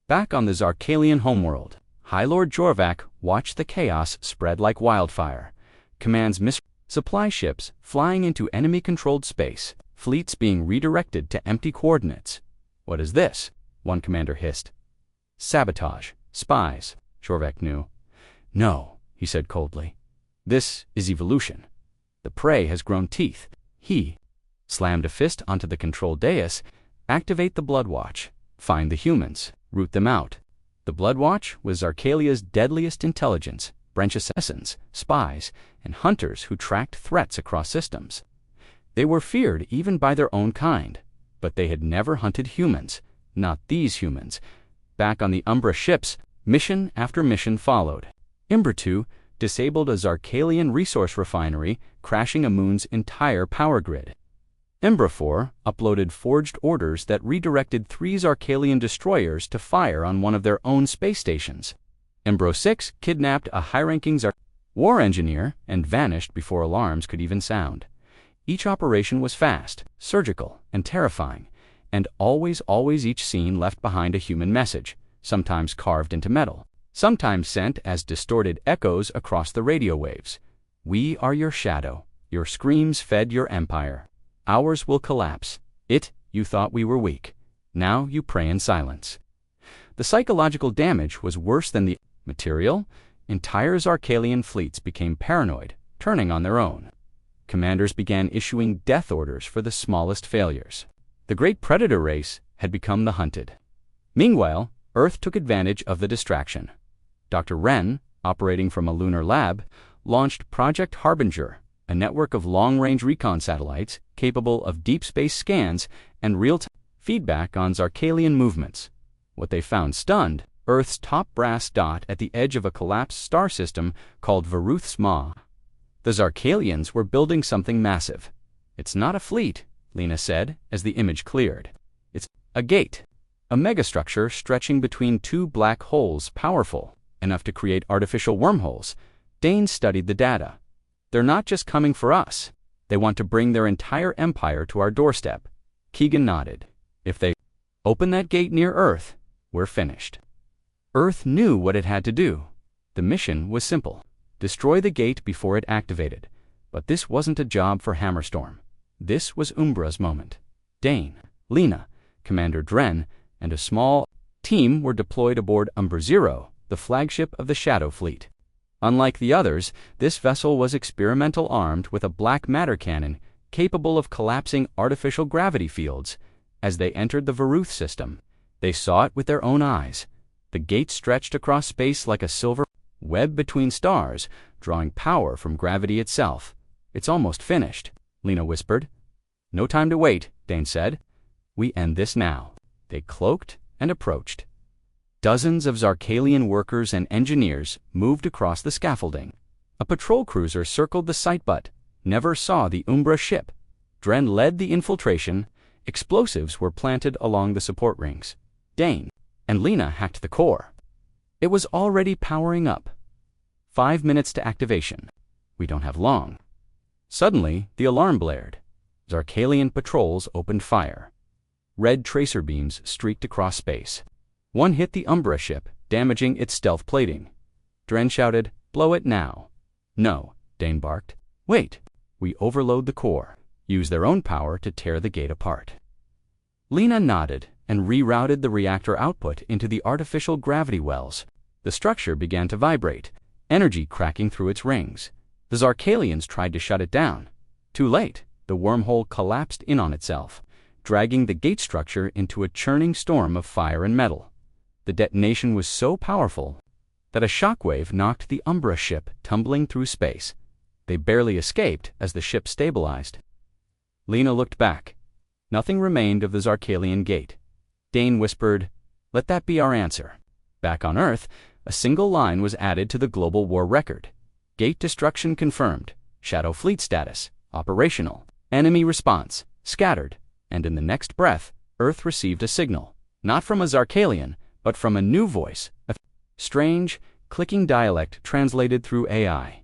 Back on the Zarkalian homeworld, High Lord Jorvac watched the chaos spread like wildfire. Command's supply ships flying into enemy-controlled space, fleets being redirected to empty coordinates. "What is this?" one commander hissed. "Sabotage. Spies," Jorvac knew. "No," he said coldly. "This is evolution. The prey has grown teeth." He slammed a fist onto the control dais. "Activate the Blood Watch. Find the humans. Root them out." The Blood Watch was Zarkalia's deadliest intelligence, branch assassins, spies, and hunters who tracked threats across systems. They were feared even by their own kind, but they had never hunted humans, not these humans. Back on the Umbra ships, mission after mission followed. Umbra 2 disabled a Zarkalian resource refinery, crashing a moon's entire power grid. Umbra 4 uploaded forged orders that redirected 3 Zarkalian destroyers to fire on one of their own space stations. Umbra 6 kidnapped a high-ranking war engineer and vanished before alarms could even sound. Each operation was fast, surgical, and terrifying, and always each scene left behind a human message, sometimes carved into metal, sometimes sent as distorted echoes across the radio waves. We are your shadow. Your screams fed your empire. Ours will collapse. You thought we were weak. Now you pray in silence. The psychological damage was worse than the material. Entire Zarkalian fleets became paranoid, turning on their own. Commanders began issuing death orders for the smallest failures. The great predator race had become the hunted. Meanwhile, Earth took advantage of the distraction. Dr. Wren, operating from a lunar lab, launched Project Harbinger, a network of long-range recon satellites capable of deep space scans and real-time feedback on Zarkalian movements. What they found stunned Earth's top brass dot at the edge of a collapsed star system called Varuth's Maw. The Zarkalians were building something massive. It's not a fleet, Lena said as the image cleared. It's a gate, a megastructure stretching between 2 black holes, powerful enough to create artificial wormholes. Dane studied the data. They're not just coming for us. They want to bring their entire empire to our doorstep. Keegan nodded. If they open that gate near Earth, we're finished. Earth knew what it had to do. The mission was simple. Destroy the gate before it activated. But this wasn't a job for Hammerstorm. This was Umbra's moment. Dane, Lena, Commander Dren, and a small team were deployed aboard Umbra 0, the flagship of the Shadow Fleet. Unlike the others, this vessel was experimental, armed with a black matter cannon capable of collapsing artificial gravity fields. As they entered the Varuth system, they saw it with their own eyes. The gate stretched across space like a silver web between stars, drawing power from gravity itself. It's almost finished, Lena whispered. No time to wait, Dane said. We end this now. They cloaked and approached. Dozens of Zarkalian workers and engineers moved across the scaffolding. A patrol cruiser circled the site but never saw the Umbra ship. Dren led the infiltration. Explosives were planted along the support rings. Dane and Lena hacked the core. It was already powering up. 5 minutes to activation. We don't have long. Suddenly, the alarm blared. Zarkalian patrols opened fire. Red tracer beams streaked across space. One hit the Umbra ship, damaging its stealth plating. Dren shouted, "Blow it now." No, Dane barked. Wait. We overload the core. Use their own power to tear the gate apart. Lena nodded and rerouted the reactor output into the artificial gravity wells. The structure began to vibrate, energy cracking through its rings. The Zarkalians tried to shut it down. Too late. The wormhole collapsed in on itself, dragging the gate structure into a churning storm of fire and metal. The detonation was so powerful that a shockwave knocked the Umbra ship tumbling through space. They barely escaped as the ship stabilized. Lena looked back. Nothing remained of the Zarkalian gate. Dane whispered, "Let that be our answer." Back on Earth, a single line was added to the global war record. Gate destruction confirmed. Shadow Fleet status, operational. Enemy response, scattered. And in the next breath, Earth received a signal, not from a Zarkalian, but from a new voice, a strange, clicking dialect translated through AI.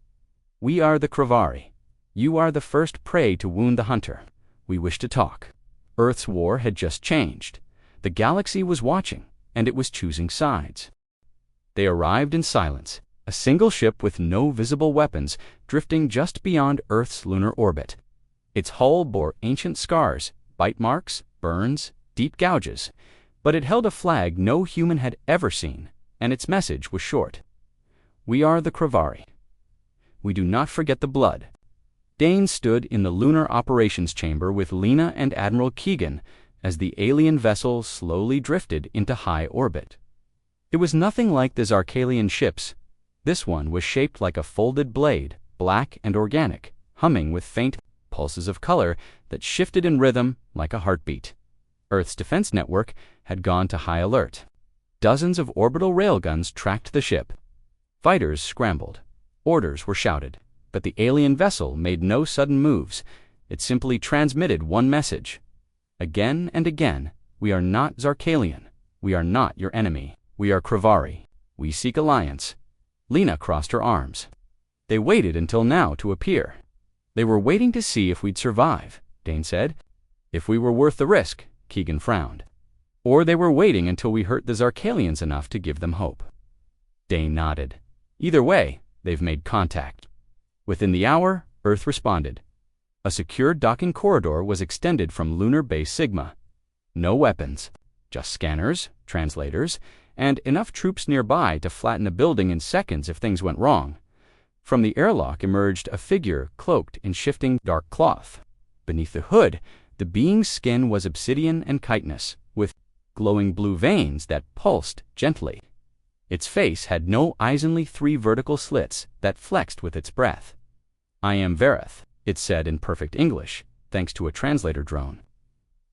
We are the Kravari. You are the first prey to wound the hunter. We wish to talk. Earth's war had just changed. The galaxy was watching, and it was choosing sides. They arrived in silence, a single ship with no visible weapons drifting just beyond Earth's lunar orbit. Its hull bore ancient scars, bite marks, burns, deep gouges, but it held a flag no human had ever seen, and its message was short. We are the Kravari. We do not forget the blood. Dane stood in the lunar operations chamber with Lena and Admiral Keegan as the alien vessel slowly drifted into high orbit. It was nothing like the Zarkalian ships. This one was shaped like a folded blade, black and organic, humming with faint pulses of color that shifted in rhythm like a heartbeat. Earth's defense network had gone to high alert. Dozens of orbital railguns tracked the ship. Fighters scrambled. Orders were shouted. But the alien vessel made no sudden moves. It simply transmitted one message. Again and again, we are not Zarkalian. We are not your enemy. We are Kravari. We seek alliance. Lena crossed her arms. They waited until now to appear. They were waiting to see if we'd survive, Dane said. If we were worth the risk, Keegan frowned. Or they were waiting until we hurt the Zarkalians enough to give them hope. Dane nodded. Either way, they've made contact. Within the hour, Earth responded. A secure docking corridor was extended from Lunar Base Sigma. No weapons, just scanners, translators, and enough troops nearby to flatten a building in seconds if things went wrong. From the airlock emerged a figure cloaked in shifting dark cloth. Beneath the hood, the being's skin was obsidian and chitinous, with glowing blue veins that pulsed gently. Its face had no eyes, only 3 vertical slits that flexed with its breath. "I am Verith," it said in perfect English, thanks to a translator drone.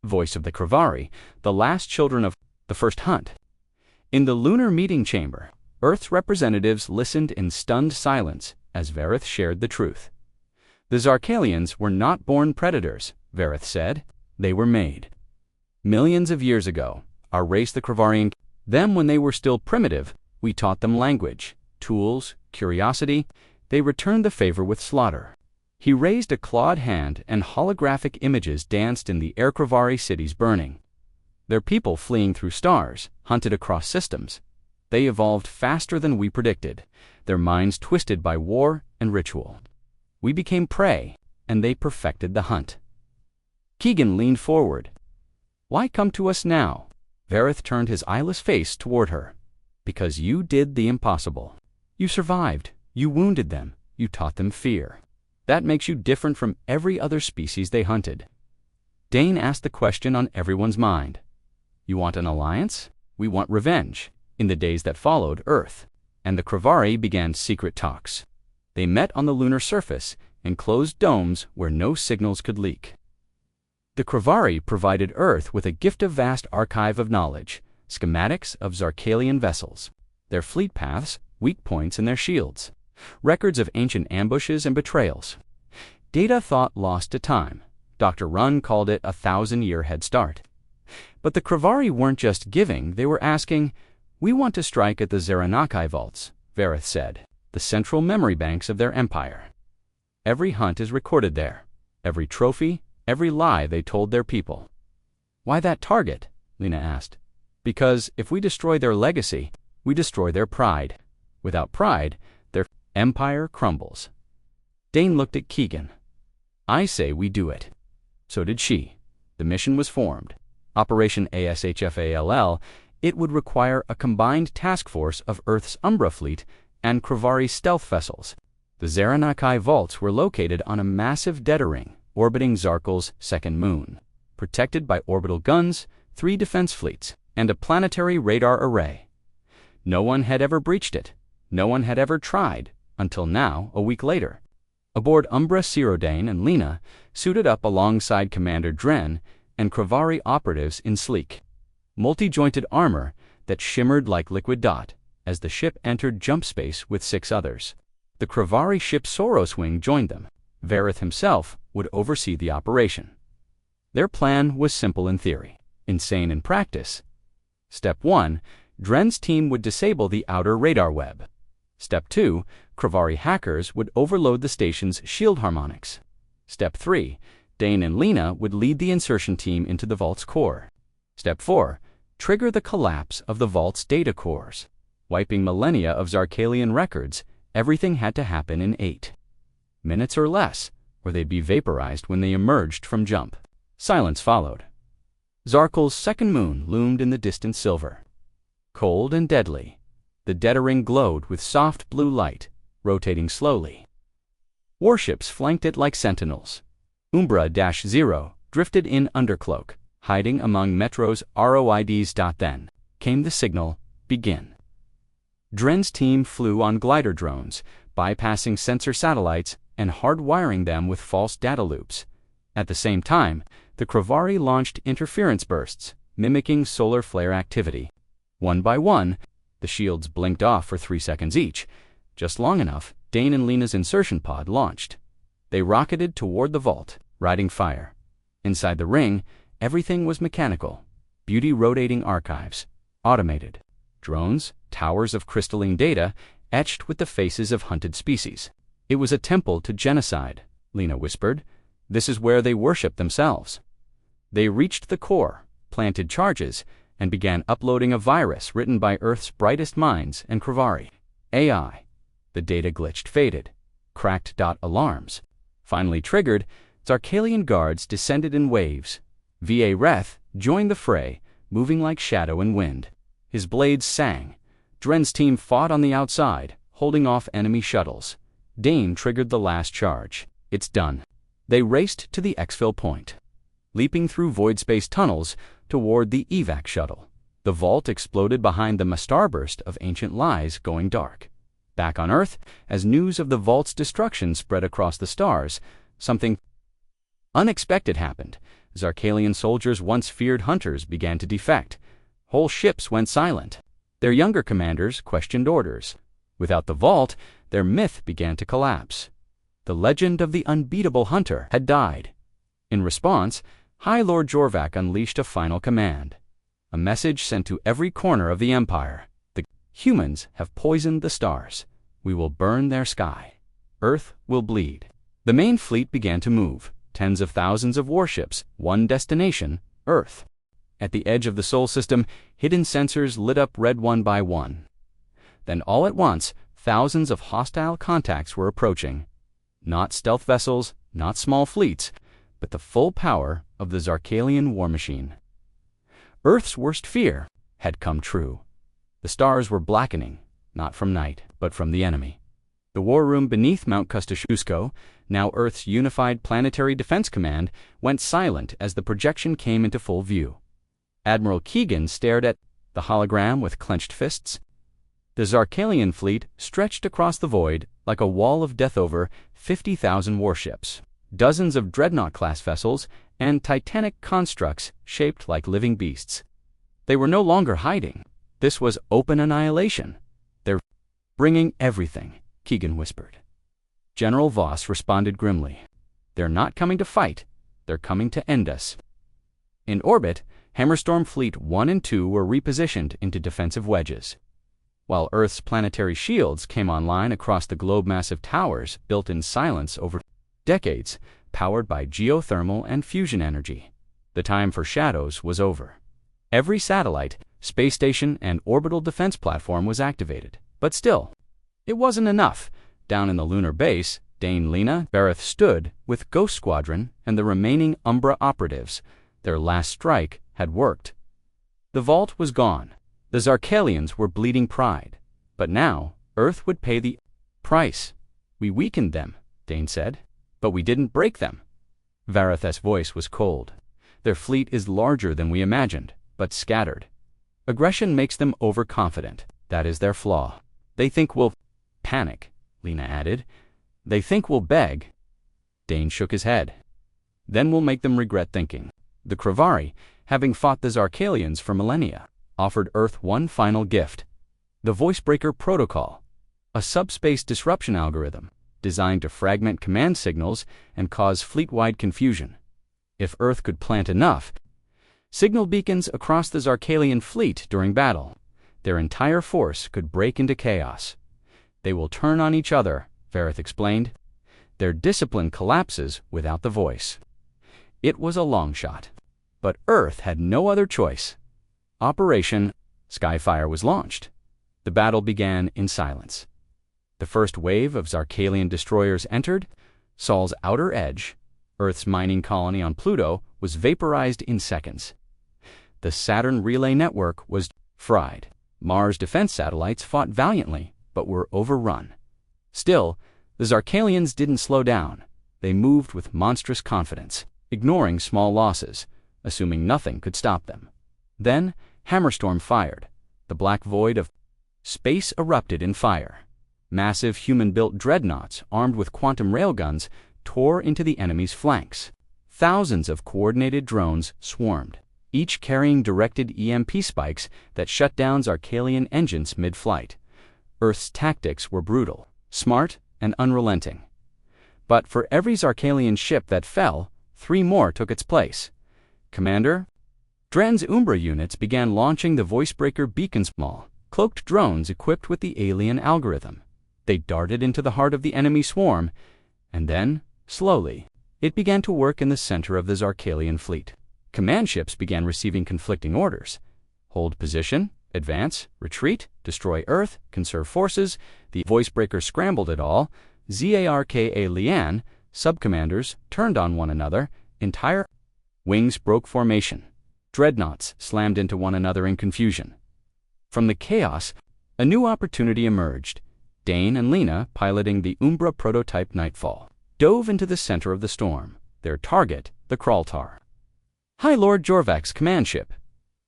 Voice of the Kravari, the last children of the first hunt. In the lunar meeting chamber, Earth's representatives listened in stunned silence as Verith shared the truth. The Zarkalians were not born predators, Verith said. They were made. Millions of years ago, our race, the Kravarian, them when they were still primitive, we taught them language, tools, curiosity. They returned the favor with slaughter. He raised a clawed hand and holographic images danced in the Air Kravari cities burning. Their people fleeing through stars, hunted across systems. They evolved faster than we predicted, their minds twisted by war and ritual. We became prey, and they perfected the hunt. Keegan leaned forward. "Why come to us now?" Verith turned his eyeless face toward her. "Because you did the impossible. You survived. You wounded them. You taught them fear. That makes you different from every other species they hunted." Dane asked the question on everyone's mind. "You want an alliance? We want revenge." In the days that followed, Earth and the Kravari began secret talks. They met on the lunar surface in closed domes where no signals could leak. The Kravari provided Earth with a gift of vast archive of knowledge, schematics of Zarkalian vessels, their fleet paths, weak points, and their shields, records of ancient ambushes and betrayals. Data thought lost to time. Dr. Runn called it a 1,000-year head start. But the Kravari weren't just giving, they were asking, "We want to strike at the Zaranakai vaults," Verith said, "the central memory banks of their empire. Every hunt is recorded there, every trophy, every lie they told their people." "Why that target?" Lena asked. "Because if we destroy their legacy, we destroy their pride. Without pride, their empire crumbles." Dane looked at Keegan. "I say we do it." So did she. The mission was formed. Operation ASHFALL. It would require a combined task force of Earth's Umbra fleet and Kravari stealth vessels. The Zaranakai vaults were located on a massive data ring orbiting Zarkal's second moon, protected by orbital guns, 3 defense fleets, and a planetary radar array. No one had ever breached it. No one had ever tried, until now, a week later. Aboard Umbra, Dane and Lena suited up alongside Commander Dren and Kravari operatives in sleek, multi-jointed armor that shimmered like liquid dot as the ship entered jump space with 6 others. The Kravari ship Soroswing joined them. Verith himself would oversee the operation. Their plan was simple in theory, insane in practice. Step 1, Dren's team would disable the outer radar web. Step 2, Kravari hackers would overload the station's shield harmonics. Step 3, Dane and Lena would lead the insertion team into the vault's core. Step 4, trigger the collapse of the vault's data cores. Wiping millennia of Zarkalian records, everything had to happen in 8 minutes or less, or they'd be vaporized when they emerged from jump. Silence followed. Zarkal's second moon loomed in the distant silver. Cold and deadly, the data ring glowed with soft blue light, rotating slowly. Warships flanked it like sentinels. Umbra-0 drifted in undercloak, hiding among Metro's ROIDs. Then came the signal, begin. Dren's team flew on glider drones, bypassing sensor satellites and hardwiring them with false data loops. At the same time, the Kravari launched interference bursts, mimicking solar flare activity. One by one, the shields blinked off for 3 seconds each, just long enough. Dane and Lena's insertion pod launched. They rocketed toward the vault, riding fire. Inside the ring, everything was mechanical. Beauty rotating archives, automated. Drones, towers of crystalline data, etched with the faces of hunted species. It was a temple to genocide, Lena whispered. This is where they worship themselves. They reached the core, planted charges, and began uploading a virus written by Earth's brightest minds and Kravari. AI. The data glitched, faded. Cracked dot alarms. Finally triggered, Zarkalian guards descended in waves. V.A. Reth joined the fray, moving like shadow and wind. His blades sang. Dren's team fought on the outside, holding off enemy shuttles. Dane triggered the last charge. It's done. They raced to the exfil point, leaping through void space tunnels toward the evac shuttle. The vault exploded behind them, a starburst of ancient lies going dark. Back on Earth, as news of the vault's destruction spread across the stars, something unexpected happened. Zarkalian soldiers, once feared hunters, began to defect. Whole ships went silent. Their younger commanders questioned orders. Without the vault, their myth began to collapse. The legend of the unbeatable hunter had died. In response, High Lord Jorvac unleashed a final command. A message sent to every corner of the Empire. The humans have poisoned the stars. We will burn their sky. Earth will bleed. The main fleet began to move. Tens of thousands of warships, one destination, Earth. At the edge of the Sol system, hidden sensors lit up red one by one. Then all at once, thousands of hostile contacts were approaching. Not stealth vessels, not small fleets, but the full power of the Zarkalian war machine. Earth's worst fear had come true. The stars were blackening, not from night, but from the enemy. The war room beneath Mount Kosciuszko, now Earth's unified planetary defense command, went silent as the projection came into full view. Admiral Keegan stared at the hologram with clenched fists. The Zarkalian fleet stretched across the void like a wall of death, over 50,000 warships, dozens of dreadnought-class vessels, and titanic constructs shaped like living beasts. They were no longer hiding. This was open annihilation. They're bringing everything, Keegan whispered. General Voss responded grimly. They're not coming to fight. They're coming to end us. In orbit, Hammerstorm Fleet 1 and 2 were repositioned into defensive wedges. While Earth's planetary shields came online across the globe, massive towers built in silence over decades, powered by geothermal and fusion energy. The time for shadows was over. Every satellite, space station, and orbital defense platform was activated. But still, it wasn't enough. Down in the lunar base, Dane, Lena, Bareth stood with Ghost Squadron and the remaining Umbra operatives. Their last strike had worked. The vault was gone. The Zarkalians were bleeding pride. But now, Earth would pay the price. We weakened them, Dane said. But we didn't break them. Vareth's voice was cold. Their fleet is larger than we imagined, but scattered. Aggression makes them overconfident. That is their flaw. They think we'll panic, Lena added. They think we'll beg. Dane shook his head. Then we'll make them regret thinking. The Kravari, having fought the Zarkalians for millennia, offered Earth one final gift. The Voicebreaker Protocol, a subspace disruption algorithm designed to fragment command signals and cause fleet-wide confusion. If Earth could plant enough signal beacons across the Zarkalian fleet during battle, their entire force could break into chaos. They will turn on each other, Vareth explained. Their discipline collapses without the voice. It was a long shot, but Earth had no other choice. Operation Sci-Fi was launched. The battle began in silence. The first wave of Zarkalian destroyers entered. Sol's outer edge, Earth's mining colony on Pluto, was vaporized in seconds. The Saturn relay network was fried. Mars defense satellites fought valiantly, but were overrun. Still, the Zarkalians didn't slow down. They moved with monstrous confidence, ignoring small losses, assuming nothing could stop them. Then, Hammerstorm fired. The black void of space erupted in fire. Massive human-built dreadnoughts armed with quantum railguns tore into the enemy's flanks. Thousands of coordinated drones swarmed, each carrying directed EMP spikes that shut down Zarkalian engines mid-flight. Earth's tactics were brutal, smart, and unrelenting. But for every Zarkalian ship that fell, 3 more took its place. Commander? Dren's Umbra units began launching the Voicebreaker beacon, small, cloaked drones equipped with the alien algorithm. They darted into the heart of the enemy swarm, and then, slowly, it began to work in the center of the Zarkalian fleet. Command ships began receiving conflicting orders. Hold position, advance, retreat, destroy Earth, conserve forces. The Voicebreaker scrambled it all. Zarka Lian, subcommanders, turned on one another. Entire wings broke formation. Dreadnoughts slammed into one another in confusion. From the chaos, a new opportunity emerged. Dane and Lena, piloting the Umbra prototype Nightfall, dove into the center of the storm, their target, the Kraltar. "Hi, Lord Jorvak's command ship.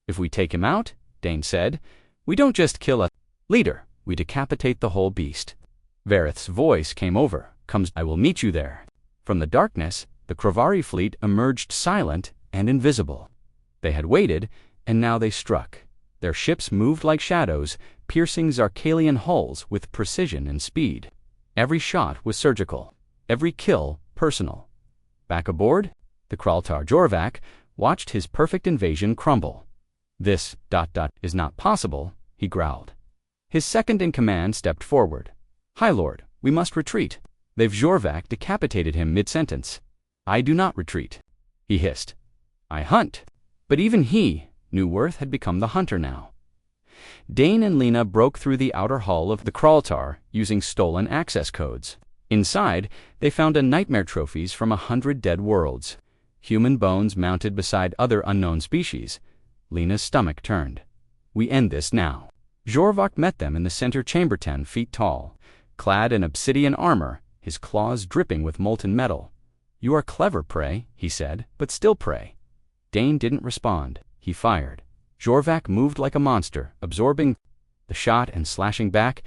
If we take him out," Dane said, "we don't just kill a leader, we decapitate the whole beast." Vareth's voice came over. "I will meet you there." From the darkness, the Kravari fleet emerged silent and invisible. They had waited, and now they struck. Their ships moved like shadows, piercing Zarkalian hulls with precision and speed. Every shot was surgical, every kill personal. Back aboard, the Kraltar Jorvak watched his perfect invasion crumble. "This ... is not possible," he growled. His second-in-command stepped forward. "High Lord, we must retreat." They've Jorvak decapitated him mid-sentence. "I do not retreat," he hissed. "I hunt." But even he knew Worth had become the hunter now. Dane and Lena broke through the outer hull of the Kraltar using stolen access codes. Inside, they found a nightmare trophies from 100 dead worlds. Human bones mounted beside other unknown species. Lena's stomach turned. "We end this now." Jorvak met them in the center chamber, 10 feet tall, clad in obsidian armor, his claws dripping with molten metal. "You are clever, prey," he said, "but still prey." Dane didn't respond. He fired. Jorvak moved like a monster, absorbing the shot and slashing back.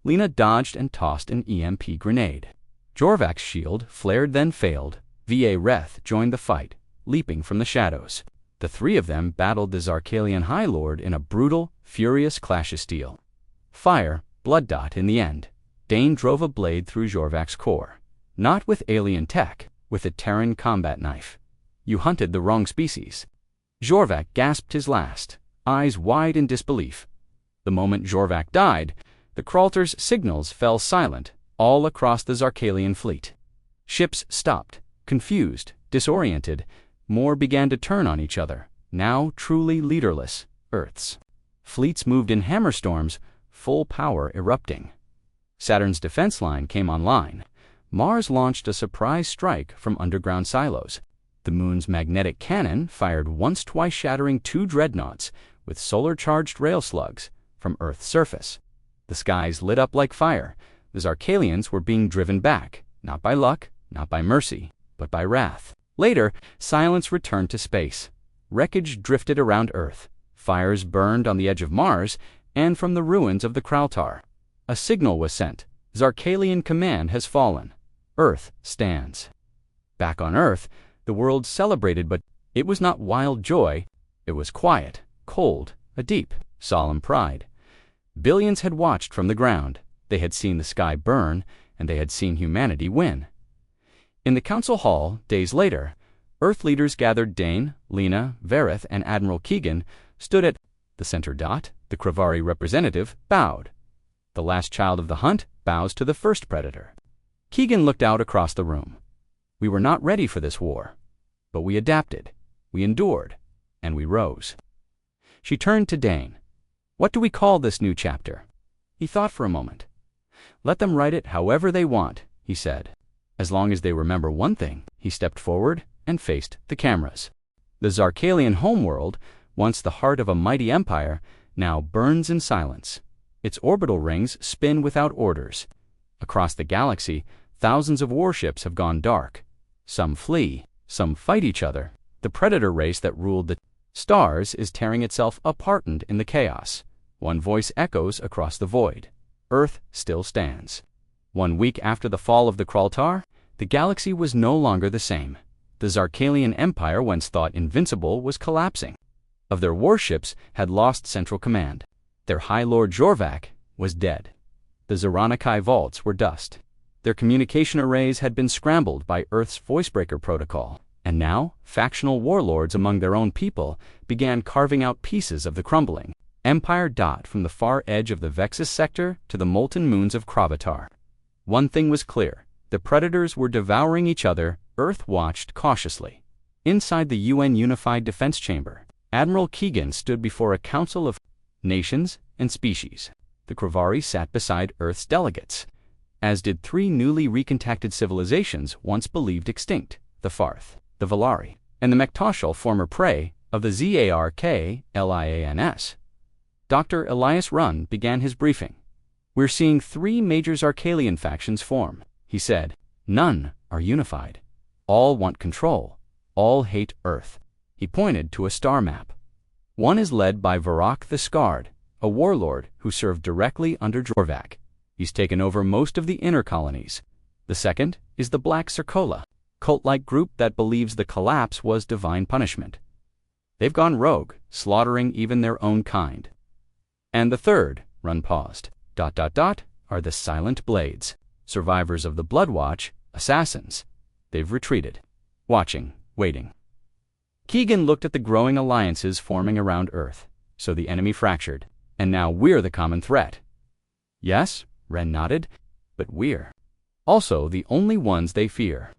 Lena dodged and tossed an EMP grenade. Jorvak's shield flared then failed. Vareth joined the fight, leaping from the shadows. The 3 of them battled the Zarkalian High Lord in a brutal, furious clash of steel. Fire, blood in the end. Dane drove a blade through Jorvak's core. Not with alien tech, with a Terran combat knife. "You hunted the wrong species." Jorvak gasped his last, eyes wide in disbelief. The moment Jorvak died, the Kraltar's signals fell silent all across the Zarkalian fleet. Ships stopped, confused, disoriented. More began to turn on each other, now truly leaderless Earths. Fleets moved in hammerstorms, full power erupting. Saturn's defense line came online. Mars launched a surprise strike from underground silos. The moon's magnetic cannon fired once-twice shattering 2 dreadnoughts with solar-charged rail slugs from Earth's surface. The skies lit up like fire. The Zarkalians were being driven back, not by luck, not by mercy, but by wrath. Later, silence returned to space. Wreckage drifted around Earth. Fires burned on the edge of Mars and from the ruins of the Kraltar. A signal was sent. Zarkalian command has fallen. Earth stands. Back on Earth, the world celebrated, but it was not wild joy. It was quiet, cold, a deep, solemn pride. Billions had watched from the ground. They had seen the sky burn, and they had seen humanity win. In the council hall, days later, Earth leaders gathered. Dane, Lena, Vareth, and Admiral Keegan stood at the center. The Kravari representative bowed. The last child of the hunt bows to the first predator. Keegan looked out across the room. "We were not ready for this war, but we adapted, we endured, and we rose." She turned to Dane. "What do we call this new chapter?" He thought for a moment. "Let them write it however they want," he said. "As long as they remember one thing." He stepped forward and faced the cameras. The Zarkalian homeworld, once the heart of a mighty empire, now burns in silence. Its orbital rings spin without orders. Across the galaxy, thousands of warships have gone dark. Some flee, some fight each other. The predator race that ruled the stars is tearing itself apart in the chaos. One voice echoes across the void. Earth still stands. 1 week after the fall of the Kraltar, the galaxy was no longer the same. The Zarkalian Empire, once thought invincible, was collapsing. Of their warships had lost central command. Their High Lord Jorvac was dead. The Zaranakai vaults were dust. Their communication arrays had been scrambled by Earth's voicebreaker protocol, and now factional warlords among their own people began carving out pieces of the crumbling Empire dot from the far edge of the Vexus sector to the molten moons of Kravatar. One thing was clear: the predators were devouring each other. Earth watched cautiously. Inside the UN Unified Defense Chamber, Admiral Keegan stood before a council of nations and species. The Kravari sat beside Earth's delegates, as did 3 newly recontacted civilizations once believed extinct: the Farth, the Valari, and the Mektoshal, former prey of the Zarkalians. Dr. Elias Runn began his briefing. "We're seeing 3 major Zarkalian factions form," he said. "None are unified. All want control. All hate Earth." He pointed to a star map. "One is led by Varrock the Scarred, a warlord who served directly under Jorvac. He's taken over most of the inner colonies. The second is the Black Circola, cult-like group that believes the collapse was divine punishment. They've gone rogue, slaughtering even their own kind. And the third," Run paused, "are the Silent Blades, survivors of the Blood Watch, assassins. They've retreated, watching, waiting." Keegan looked at the growing alliances forming around Earth. "So the enemy fractured, and now we're the common threat." "Yes," Ren nodded, "but we're also the only ones they fear."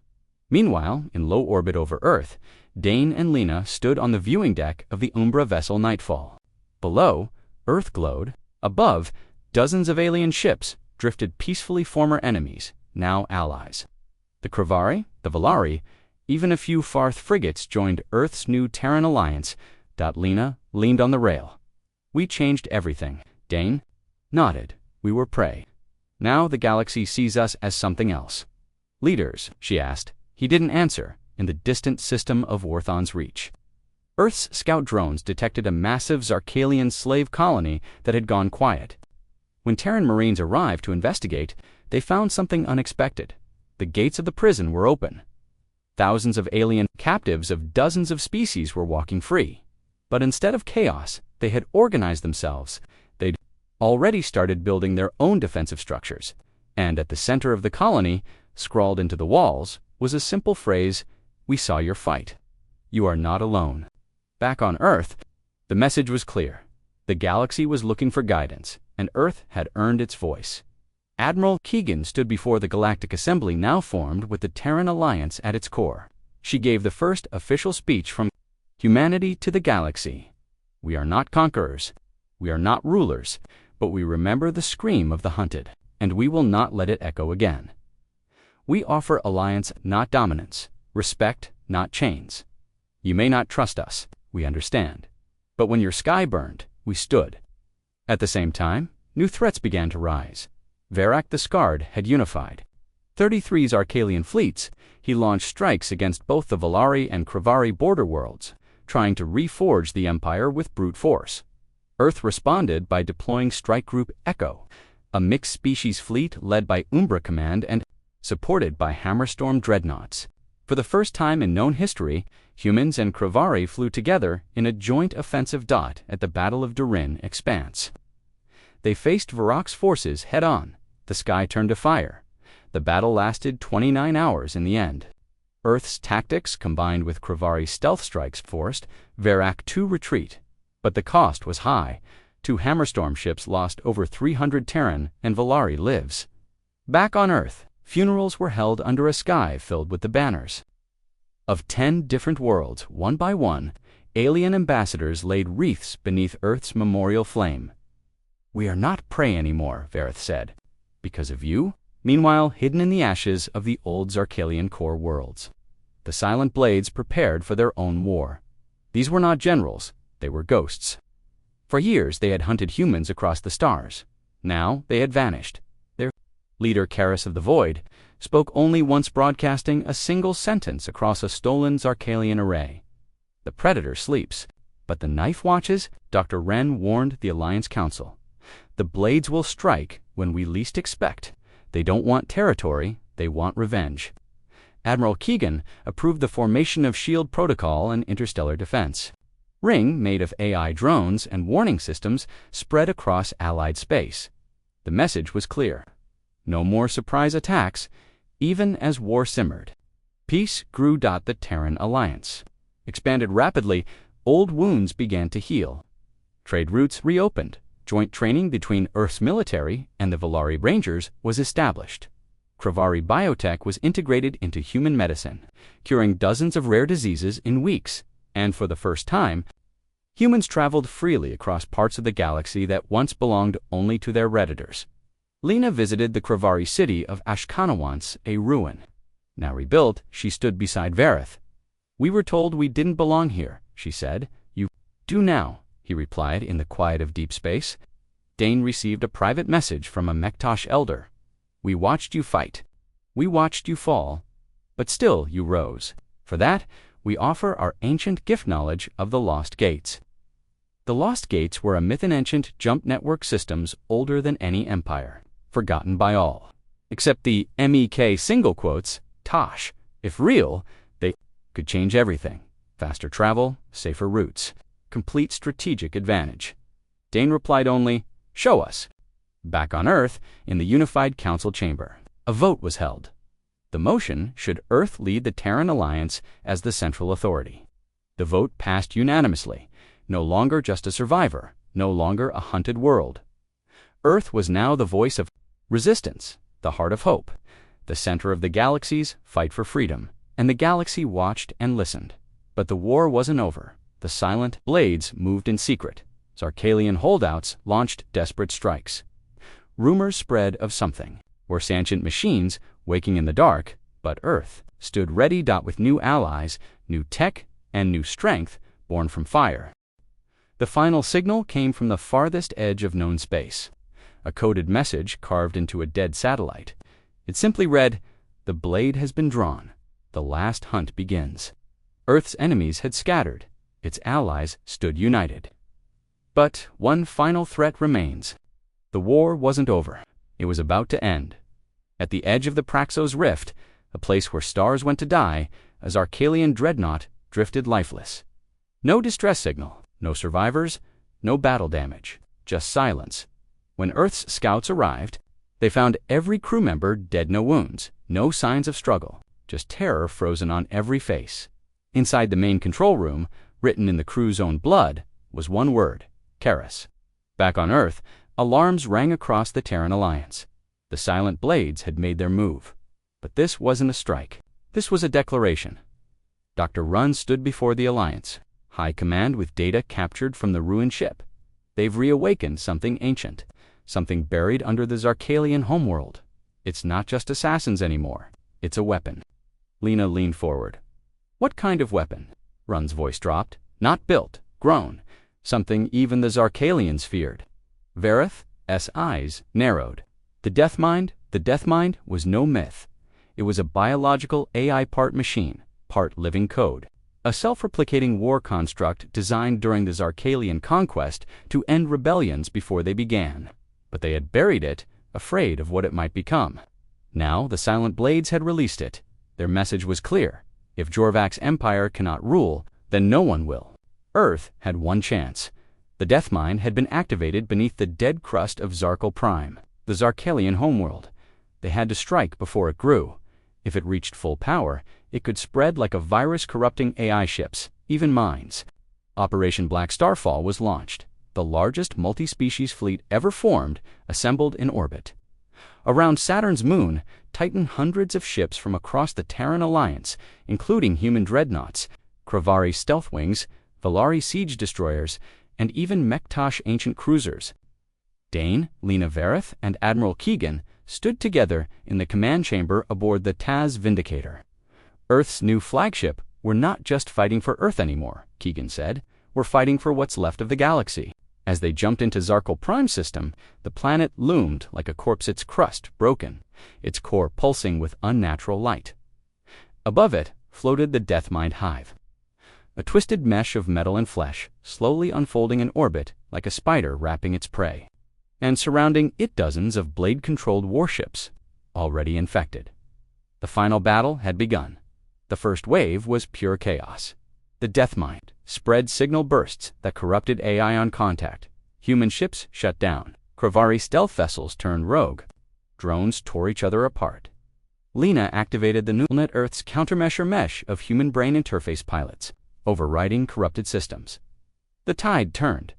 Meanwhile, in low orbit over Earth, Dane and Lena stood on the viewing deck of the Umbra vessel Nightfall. Below, Earth glowed. Above, dozens of alien ships drifted peacefully, former enemies, now allies. The Kravari, the Valari, even a few Farth frigates joined Earth's new Terran alliance. Lena leaned on the rail. "We changed everything." Dane nodded. "We were prey. Now the galaxy sees us as something else." "Leaders?" she asked. He didn't answer. In the distant system of Warthon's reach, Earth's scout drones detected a massive Zarkalian slave colony that had gone quiet. When Terran Marines arrived to investigate, they found something unexpected. The gates of the prison were open. Thousands of alien captives of dozens of species were walking free. But instead of chaos, they had organized themselves. They'd already started building their own defensive structures. And at the center of the colony, scrawled into the walls, was a simple phrase: "We saw your fight. You are not alone." Back on Earth, the message was clear. The galaxy was looking for guidance, and Earth had earned its voice. Admiral Keegan stood before the Galactic Assembly, now formed with the Terran Alliance at its core. She gave the first official speech from humanity to the galaxy. "We are not conquerors. We are not rulers, but we remember the scream of the hunted, and we will not let it echo again. We offer alliance, not dominance, respect, not chains. You may not trust us, we understand. But when your sky burned, we stood." At the same time, new threats began to rise. Varrock the Scarred had unified 33 Zarkalian fleets. He launched strikes against both the Valari and Kravari border worlds, trying to reforge the Empire with brute force. Earth responded by deploying Strike Group Echo, a mixed-species fleet led by Umbra Command and supported by Hammerstorm dreadnoughts. For the first time in known history, humans and Kravari flew together in a joint offensive at the Battle of Durin Expanse. They faced Varrock's forces head-on. The sky turned to fire. The battle lasted 29 hours in the end. Earth's tactics, combined with Kravari's stealth strikes, forced Varrock to retreat. But the cost was high. 2 Hammerstorm ships lost over 300 Terran and Valari lives. Back on Earth, funerals were held under a sky filled with the banners of 10 different worlds. One by one, alien ambassadors laid wreaths beneath Earth's memorial flame. "We are not prey anymore," Varrock said, "because of you." Meanwhile, hidden in the ashes of the old Zarkalian core worlds, the Silent Blades prepared for their own war. These were not generals, they were ghosts. For years they had hunted humans across the stars. Now they had vanished. Their leader, Karis of the Void, spoke only once, broadcasting a single sentence across a stolen Zarkalian array. "The Predator sleeps, but the Knife watches." Dr. Wren warned the Alliance Council. "The Blades will strike when we least expect. They don't want territory, they want revenge. Admiral Keegan approved the formation of SHIELD protocol and interstellar defense. Ring, made of AI drones and warning systems, spread across Allied space. The message was clear. No more surprise attacks, even as war simmered. Peace grew. The Terran alliance expanded rapidly. Old wounds began to heal. Trade routes reopened. Joint training between Earth's military and the Valari Rangers was established. Kravari biotech was integrated into human medicine, curing dozens of rare diseases in weeks. And for the first time, humans traveled freely across parts of the galaxy that once belonged only to their redditors. Lena visited the Kravari city of Ashkana, once a ruin. Now rebuilt, she stood beside Vareth. "We were told we didn't belong here," she said. "You do now," he replied in the quiet of deep space. Dane received a private message from a Mektosh elder. "We watched you fight. We watched you fall. But still you rose. For that, we offer our ancient gift knowledge of the Lost Gates." The Lost Gates were a myth-ancient jump network systems older than any empire, forgotten by all. Except the MEK single quotes, Tosh. If real, they could change everything. Faster travel, safer routes, complete strategic advantage. Dane replied only, "Show us." Back on Earth, in the Unified Council chamber, a vote was held. The motion: should Earth lead the Terran Alliance as the central authority? The vote passed unanimously. No longer just a survivor, no longer a hunted world. Earth was now the voice of resistance, the heart of hope, the center of the galaxy's fight for freedom. And the galaxy watched and listened. But the war wasn't over. The silent blades moved in secret. Zarkalian holdouts launched desperate strikes. Rumors spread of something. Were sentient machines waking in the dark, but Earth stood ready. With new allies, new tech, and new strength born from fire. The final signal came from the farthest edge of known space. A coded message carved into a dead satellite. It simply read, "The blade has been drawn. The last hunt begins." Earth's enemies had scattered. Its allies stood united. But one final threat remains. The war wasn't over. It was about to end. At the edge of the Praxos Rift, a place where stars went to die, a Zarkalian dreadnought drifted lifeless. No distress signal, no survivors, no battle damage, just silence. When Earth's scouts arrived, they found every crew member dead, no wounds, no signs of struggle, just terror frozen on every face. Inside the main control room, written in the crew's own blood, was one word: Karis. Back on Earth, alarms rang across the Terran Alliance. The silent blades had made their move. But this wasn't a strike. This was a declaration. Dr. Runn stood before the Alliance, High Command with data captured from the ruined ship. They've reawakened something ancient, something buried under the Zarkalian homeworld. It's not just assassins anymore. It's a weapon. Lena leaned forward. "What kind of weapon?" Runn's voice dropped. "Not built, grown. Something even the Zarkalians feared." Vareth's eyes narrowed. The death mind was no myth. It was a biological AI part machine, part living code. A self-replicating war construct designed during the Zarkalian conquest to end rebellions before they began. But they had buried it, afraid of what it might become. Now the Silent Blades had released it. Their message was clear. If Jorvak's empire cannot rule, then no one will. Earth had one chance. The Death Mine had been activated beneath the dead crust of Zarkal Prime, the Zarkalian homeworld. They had to strike before it grew. If it reached full power, it could spread like a virus corrupting AI ships, even mines. Operation Black Starfall was launched, the largest multi-species fleet ever formed, assembled in orbit. Around Saturn's moon, tightened hundreds of ships from across the Terran Alliance, including human dreadnoughts, Kravari stealth wings, Valari siege destroyers, and even Mektosh ancient cruisers. Dane, Lena Vareth, and Admiral Keegan stood together in the command chamber aboard the Taz Vindicator. Earth's new flagship, "We're not just fighting for Earth anymore," Keegan said. "We're fighting for what's left of the galaxy." As they jumped into Zarkal Prime system, the planet loomed like a corpse, its crust broken, its core pulsing with unnatural light. Above it floated the Deathmind hive, a twisted mesh of metal and flesh, slowly unfolding in orbit like a spider wrapping its prey. and surrounding it dozens of blade-controlled warships, already infected. The final battle had begun. The first wave was pure chaos. The Deathmind spread signal bursts that corrupted AI on contact. Human ships shut down. Kravari stealth vessels turned rogue. Drones tore each other apart. Lena activated the Nullnet Earth's countermeasure mesh of human brain interface pilots, overriding corrupted systems. The tide turned.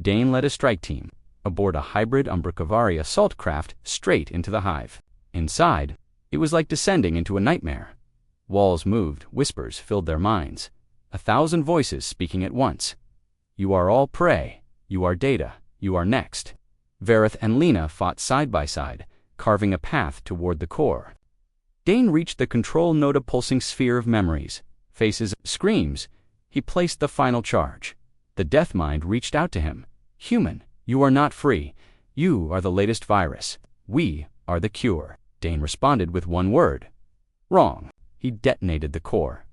Dane led a strike team aboard a hybrid Umbracavari assault craft straight into the hive. Inside, it was like descending into a nightmare. Walls moved, whispers filled their minds. 1,000 voices speaking at once. You are all prey. You are data. You are next. Vareth and Lena fought side by side, carving a path toward the core. Dane reached the control node, a pulsing sphere of memories, faces, screams. He placed the final charge. The Deathmind reached out to him. Human, you are not free. You are the latest virus. We are the cure. Dane responded with one word. Wrong. He detonated the core.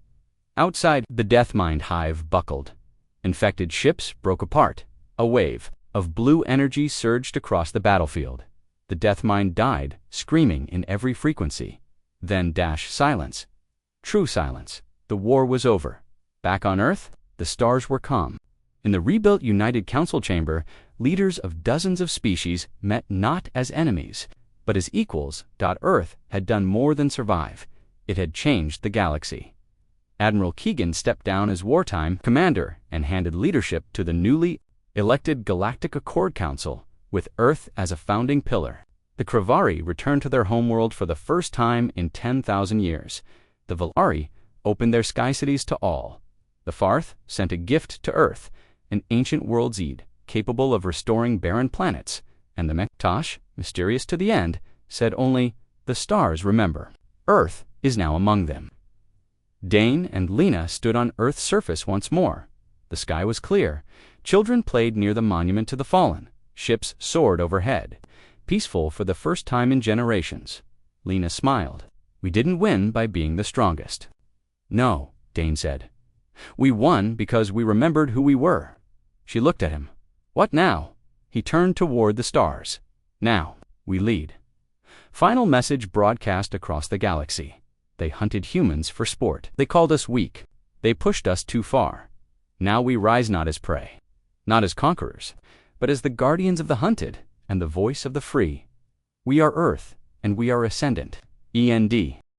Outside, the Deathmind hive buckled. Infected ships broke apart. A wave of blue energy surged across the battlefield. The Deathmind died, screaming in every frequency. Then silence. True silence. The war was over. Back on Earth, the stars were calm. In the rebuilt United Council chamber, leaders of dozens of species met not as enemies, but as equals. Earth had done more than survive. It had changed the galaxy. Admiral Keegan stepped down as wartime commander and handed leadership to the newly elected Galactic Accord Council, with Earth as a founding pillar. The Kravari returned to their homeworld for the first time in 10,000 years. The Valari opened their sky cities to all. The Farth sent a gift to Earth, an ancient world's Eid, capable of restoring barren planets. And the Mektosh, mysterious to the end, said only, "The stars remember. Earth is now among them." Dane and Lena stood on Earth's surface once more. The sky was clear. Children played near the monument to the fallen. Ships soared overhead, peaceful for the first time in generations. Lena smiled. We didn't win by being the strongest. No, Dane said. We won because we remembered who we were. She looked at him. What now? He turned toward the stars. Now, we lead. Final message broadcast across the galaxy. They hunted humans for sport. They called us weak. They pushed us too far. Now we rise not as prey, not as conquerors, but as the guardians of the hunted and the voice of the free. We are Earth, and we are ascendant. END.